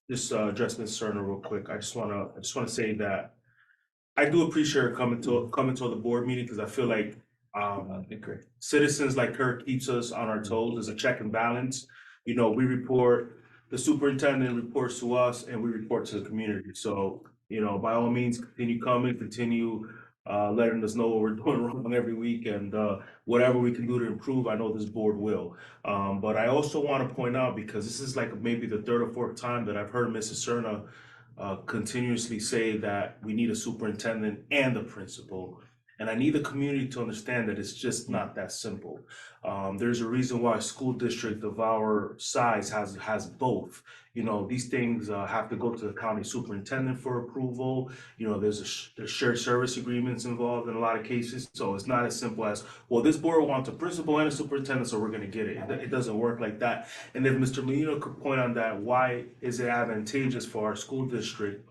just address Ms. Cerner real quick. I just wanna say that I do appreciate her coming to the board meeting, because I feel like citizens like her keeps us on our toes. There's a check and balance. We report, the superintendent reports to us, and we report to the community. So, by all means, continue coming, continue letting us know what we're doing wrong every week, and whatever we can do to improve, I know this board will. But I also want to point out, because this is like maybe the third or fourth time that I've heard Mrs. Serna continuously say that we need a superintendent and a principal. And I need the community to understand that it's just not that simple. There's a reason why a school district of our size has both. You know, these things have to go to the county superintendent for approval. You know, there's shared service agreements involved in a lot of cases. So it's not as simple as, well, this board wants a principal and a superintendent, so we're gonna get it. It doesn't work like that. And if Mr. Molino could point on that, why is it advantageous for our school district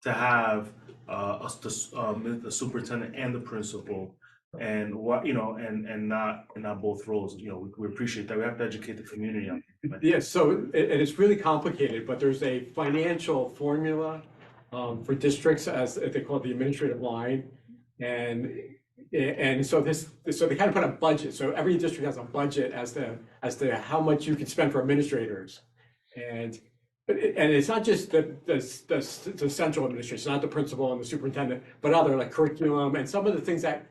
to have the superintendent and the principal, and what, you know, and not both roles? You know, we appreciate that. We have to educate the community on it. Yes, so and it's really complicated, but there's a financial formula for districts, as they call it, the administrative line. And so they kind of put a budget. So every district has a budget as to how much you can spend for administrators. And it's not just the central administration, not the principal and the superintendent, but other like curriculum and some of the things that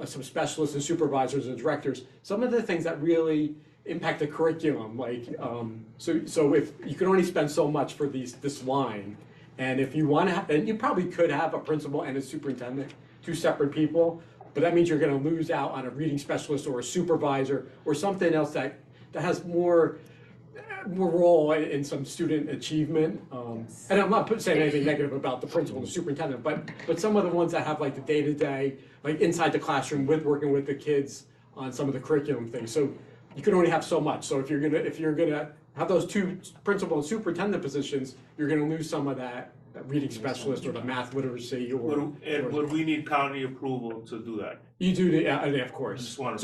some specialists and supervisors and directors, some of the things that really impact the curriculum, like so if you can only spend so much for this line, and if you want to, and you probably could have a principal and a superintendent, two separate people, but that means you're going to lose out on a reading specialist or a supervisor or something else that has more role in some student achievement. And I'm not saying anything negative about the principal and the superintendent, but some of the ones that have like the day-to-day, like inside the classroom with working with the kids on some of the curriculum things. So you can only have so much. So if you're gonna have those two principal and superintendent positions, you're gonna lose some of that reading specialist or the math literacy or. Would we need county approval to do that? You do, of course. So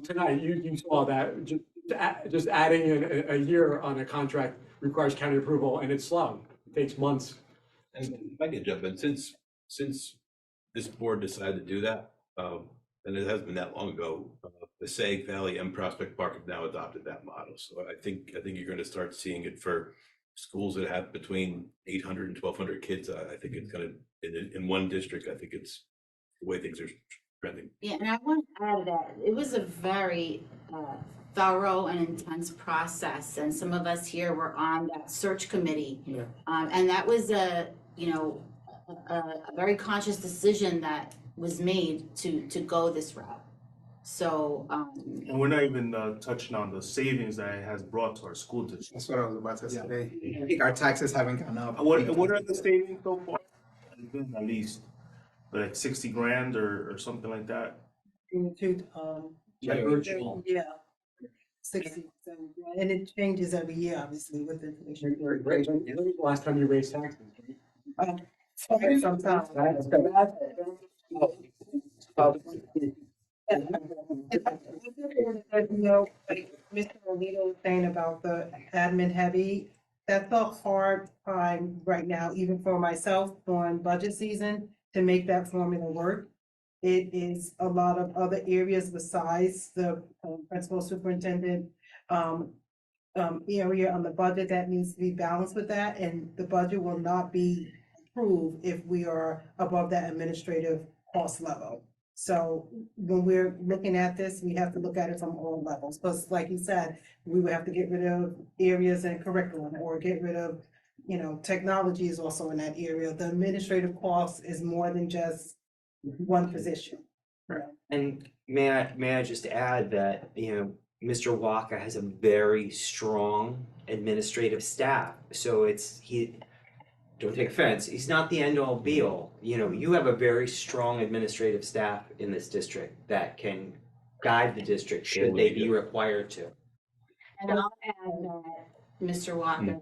tonight, you saw that, just adding in a year on a contract requires county approval, and it's slow. It takes months. And if I can jump in, since this board decided to do that, and it hasn't been that long ago, the Passaic Valley and Prospect Park have now adopted that model. So I think you're going to start seeing it for schools that have between 800 and 1,200 kids. I think it's going to, in one district, I think it's the way things are trending. Yeah, and I want to add that it was a very thorough and intense process, and some of us here were on that search committee. Yeah. And that was a very conscious decision that was made to go this route. So and we're not even touching on the savings that it has brought to our school district. That's what I was about to say. I think our taxes haven't gone up. What are the savings so far? It's been at least like 60 grand or something like that. Yeah. 60, and it changes every year, obviously, with inflation. Last time you raised taxes, right? Sometimes. You know, like Mr. Alito was saying about the admin heavy, that's a hard time right now, even for myself during budget season, to make that formula work. It is a lot of other areas besides the principal superintendent area on the budget that needs to be balanced with that, and the budget will not be approved if we are above that administrative cost level. So when we're looking at this, we have to look at it from all levels, because like you said, we would have to get rid of areas in curriculum or get rid of, you know, technology is also in that area. The administrative cost is more than just one position. And may I just add that, you know, Mr. Waka has a very strong administrative staff. So don't take offense, he's not the end all be all. You know, you have a very strong administrative staff in this district that can guide the district should they be required to. And I'll add that Mr. Walker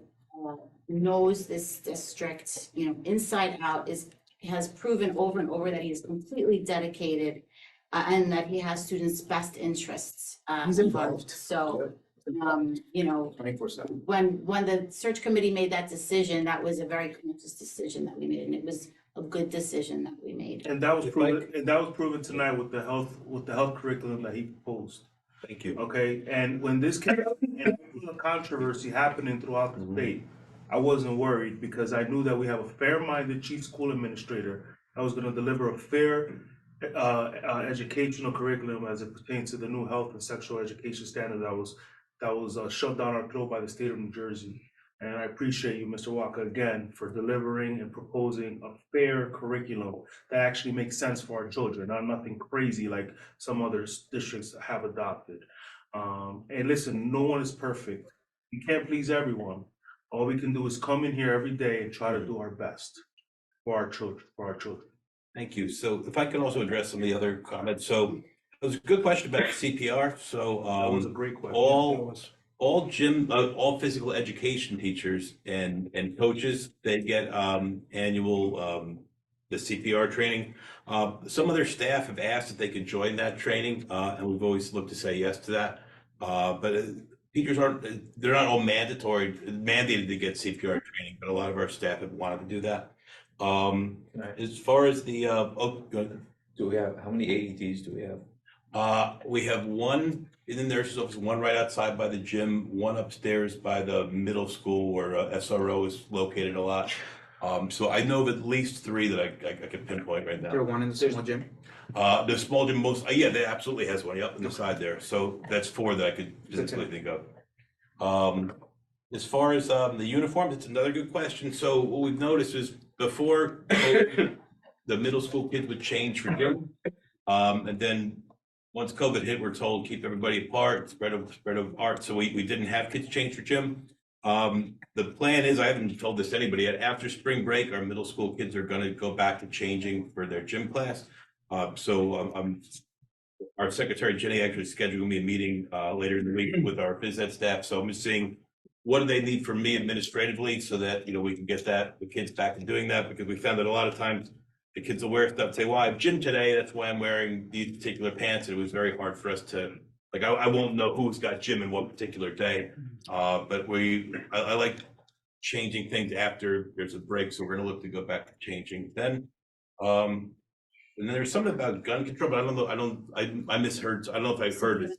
knows this district, you know, inside out, has proven over and over that he is completely dedicated and that he has students' best interests. He's involved. So, you know, 24/7. when the search committee made that decision, that was a very conscious decision that we made, and it was a good decision that we made. And that was proven tonight with the health curriculum that he proposed. Thank you. Okay, and when this came up and the controversy happening throughout the state, I wasn't worried because I knew that we have a fair-minded chief school administrator that was going to deliver a fair educational curriculum as it pertains to the new health and sexual education standard that was shoved down our throat by the state of New Jersey. And I appreciate you, Mr. Walker, again, for delivering and proposing a fair curriculum that actually makes sense for our children, not nothing crazy like some other districts have adopted. And listen, no one is perfect. We can't please everyone. All we can do is come in here every day and try to do our best for our children. Thank you. So if I can also address some of the other comments. So it was a good question about CPR. So That was a great question. all gym, all physical education teachers and coaches, they get annual the CPR training. Some of their staff have asked if they could join that training, and we've always looked to say yes to that. But teachers they're not all mandated to get CPR training, but a lot of our staff have wanted to do that. As far as the go ahead. Do we have, how many AEDs do we have? We have one in the nurse's office, one right outside by the gym, one upstairs by the middle school where SRO is located a lot. So I know of at least 3 that I can pinpoint right now. There one in the small gym? The small gym yeah, they absolutely has one up on the side there. So that's 4 that I could physically think of. As far as the uniforms, it's another good question. So what we've noticed is before COVID, the middle school kids would change for gym. And then once COVID hit, we're told keep everybody apart, spread of art. So we didn't have kids change for gym. The plan is, I haven't told this to anybody yet, after spring break, our middle school kids are going to go back to changing for their gym class. Our secretary Jenny actually scheduled me a meeting later in the week with our phys ed staff. So I'm just seeing what do they need from me administratively so that we can get the kids back to doing that, because we found that a lot of times the kids will wear stuff and say, well, I have gym today, that's why I'm wearing these particular pants. And it was very hard for us to, like, I won't know who's got gym in what particular day. But I like changing things after there's a break. So we're gonna look to go back to changing then. And then there's something about gun control, but I don't know, I misheard, I don't know if I've heard it.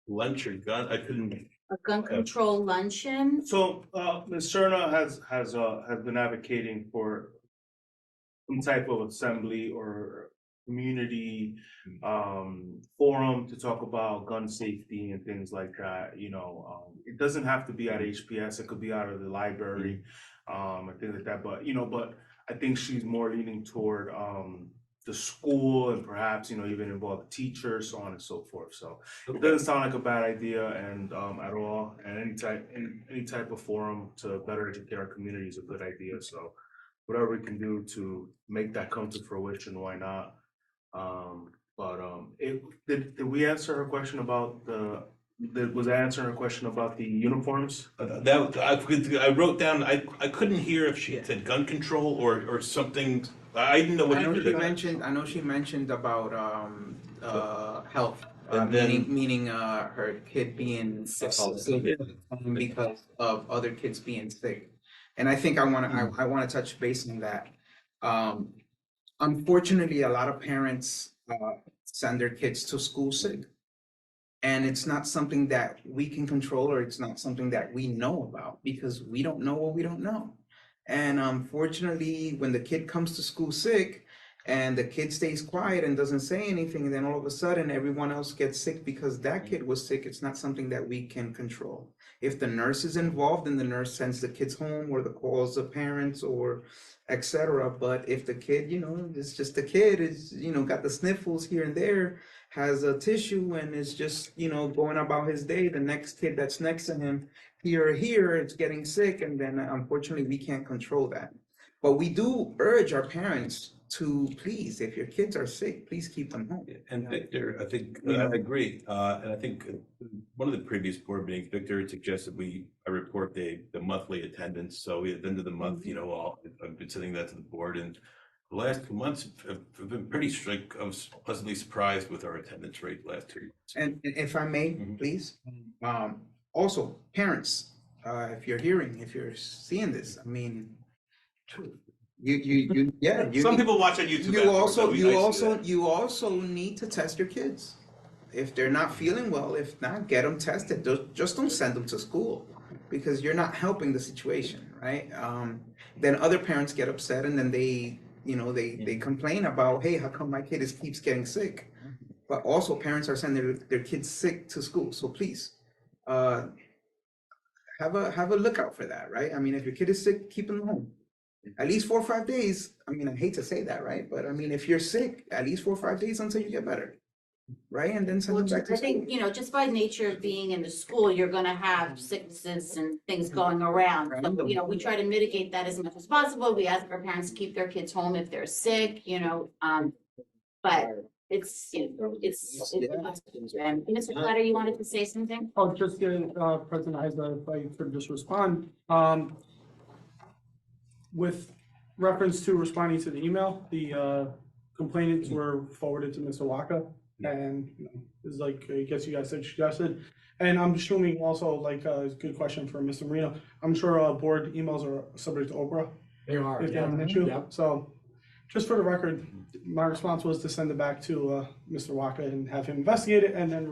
Lunch or gun, I couldn't. A gun control luncheon. So Ms. Serna has been advocating for some type of assembly or community forum to talk about gun safety and things like that. It doesn't have to be at HPS, it could be out of the library and things like that. But I think she's more leaning toward the school and perhaps even involve teachers, so on and so forth. So it doesn't sound like a bad idea and at all. And any type of forum to better educate our community is a good idea. So whatever we can do to make that come to fruition, why not? Did we answer her question about was I answering her question about the uniforms? I wrote down, I couldn't hear if she said gun control or something. I didn't know what. I know she mentioned about health, meaning her kid being sick because of other kids being sick. And I think I want to touch base on that. Unfortunately, a lot of parents send their kids to school sick. And it's not something that we can control, or it's not something that we know about, because we don't know what we don't know. And unfortunately, when the kid comes to school sick and the kid stays quiet and doesn't say anything, and then all of a sudden everyone else gets sick because that kid was sick, it's not something that we can control. If the nurse is involved, then the nurse sends the kids home or the calls the parents or etc. But if the kid, it's just a kid, is got the sniffles here and there, has a tissue and is just going about his day, the next kid that's next to him here it's getting sick, and then unfortunately we can't control that. But we do urge our parents to please, if your kids are sick, please keep them home. And Victor, I think I agree, and I think one of the previous board meetings, Victor had suggested I report the monthly attendance. So at the end of the month, I've been sending that to the board, and the last 2 months have been pretty strict. I was pleasantly surprised with our attendance rate the last 2 years. And if I may, please, also parents, if you're seeing this, some people watch on YouTube. You also need to test your kids. If they're not feeling well, if not, get them tested. Just don't send them to school, because you're not helping the situation, right? Then other parents get upset, and then they they complain about, hey, how come my kid keeps getting sick? But also parents are sending their kids sick to school, so please, have a lookout for that, right? I mean, if your kid is sick, keep them home. At least 4 or 5 days. I mean, I hate to say that, right? But I mean, if you're sick, at least 4 or 5 days until you get better. Right? And then send Well, them back to I school. think, just by nature of being in the school, you're gonna have sicknesses and things going around. So, we try to mitigate that as much as possible. We ask our parents to keep their kids home if they're sick, but it's, and Mr. Platter, you wanted to say something? Oh, just getting, President Isa, if I could just respond, with reference to responding to the email, the, complainants were forwarded to Mr. Waka. And it's like, I guess you guys suggested, and I'm assuming also like a good question for Mr. Marino. I'm sure board emails are subject to Oprah. They are. If they Yeah. have an issue, Yeah. so just for the record, my response was to send it back to Mr. Waka and have him investigate it, and then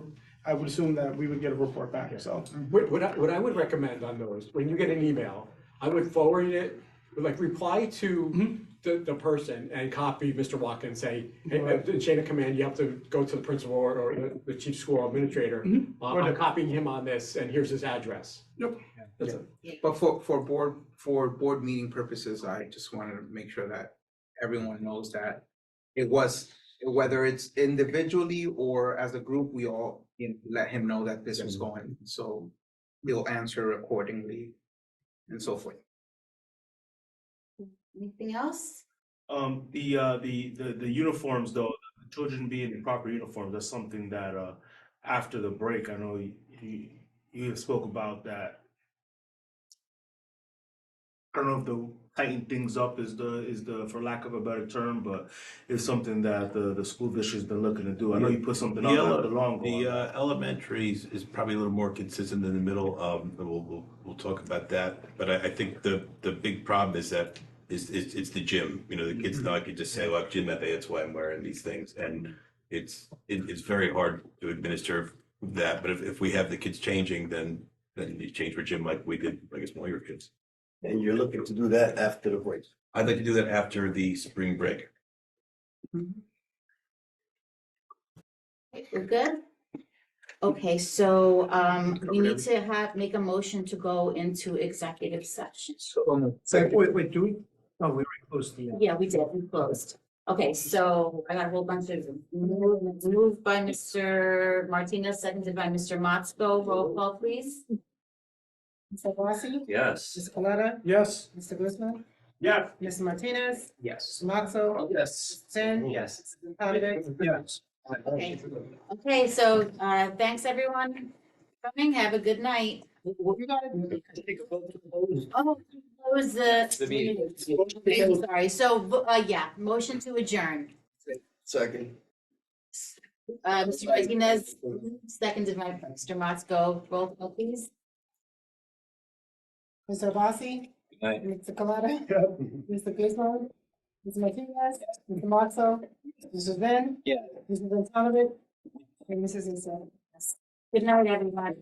I would assume that we would get a report back, so. What I would recommend on those, when you get an email, I would forward it, like reply to the person and copy Mr. Walker and say, hey, in chain of command, you have to go to the principal or the chief school administrator. I'm copying him on this and here's his address. Yep. That's it. But for board meeting purposes, I just wanted to make sure that everyone knows that it was, whether it's individually or as a group, we all let him know that this was going, so he'll answer accordingly and so forth. Anything else? The uniforms though, the children being in proper uniforms, that's something that after the break, I know you spoke about that. I don't know if the tighten things up is the for lack of a better term, but it's something that the school district's been looking to do. I know you put something on not long ago. The elementaries is probably a little more consistent in the middle. We'll talk about that. But I think the big problem is that it's the gym. The kids know I could just say, well, I have gym that day, that's why I'm wearing these things. And it's very hard to administer that. But if we have the kids changing, then you change for gym like we did, I guess, all your kids. And you're looking to do that after the break? I'd like to do that after the spring break. We're good? Okay, so we need to make a motion to go into executive session. Wait, do we? Oh, we already closed the. Yeah, we did, we closed. Okay, so I got a whole bunch of moved by Mr. Martinez, seconded by Mr. Motzko. Roll call, please. Mr. Rossi? Yes. Mr. Coletta? Yes. Mr. Guzman? Yeah. Mr. Martinez? Yes. Mr. Matzo? Yes. Mr. Sin? Yes. Mr. Panovich? Yes. Okay, so thanks everyone for coming. Have a good night. You gotta Oh, close the meeting. Okay, sorry. So yeah, motion to adjourn. Second. Mr. Martinez, seconded by Mr. Motzko. Roll call, please. Mr. Rossi? Good night. Mr. Coletta? Mr. Guzman? Mr. Martinez? Mr. Matzo? Mr. Vin? Yeah. Mr. Panovich? And Mrs. Issa? Good night, everyone.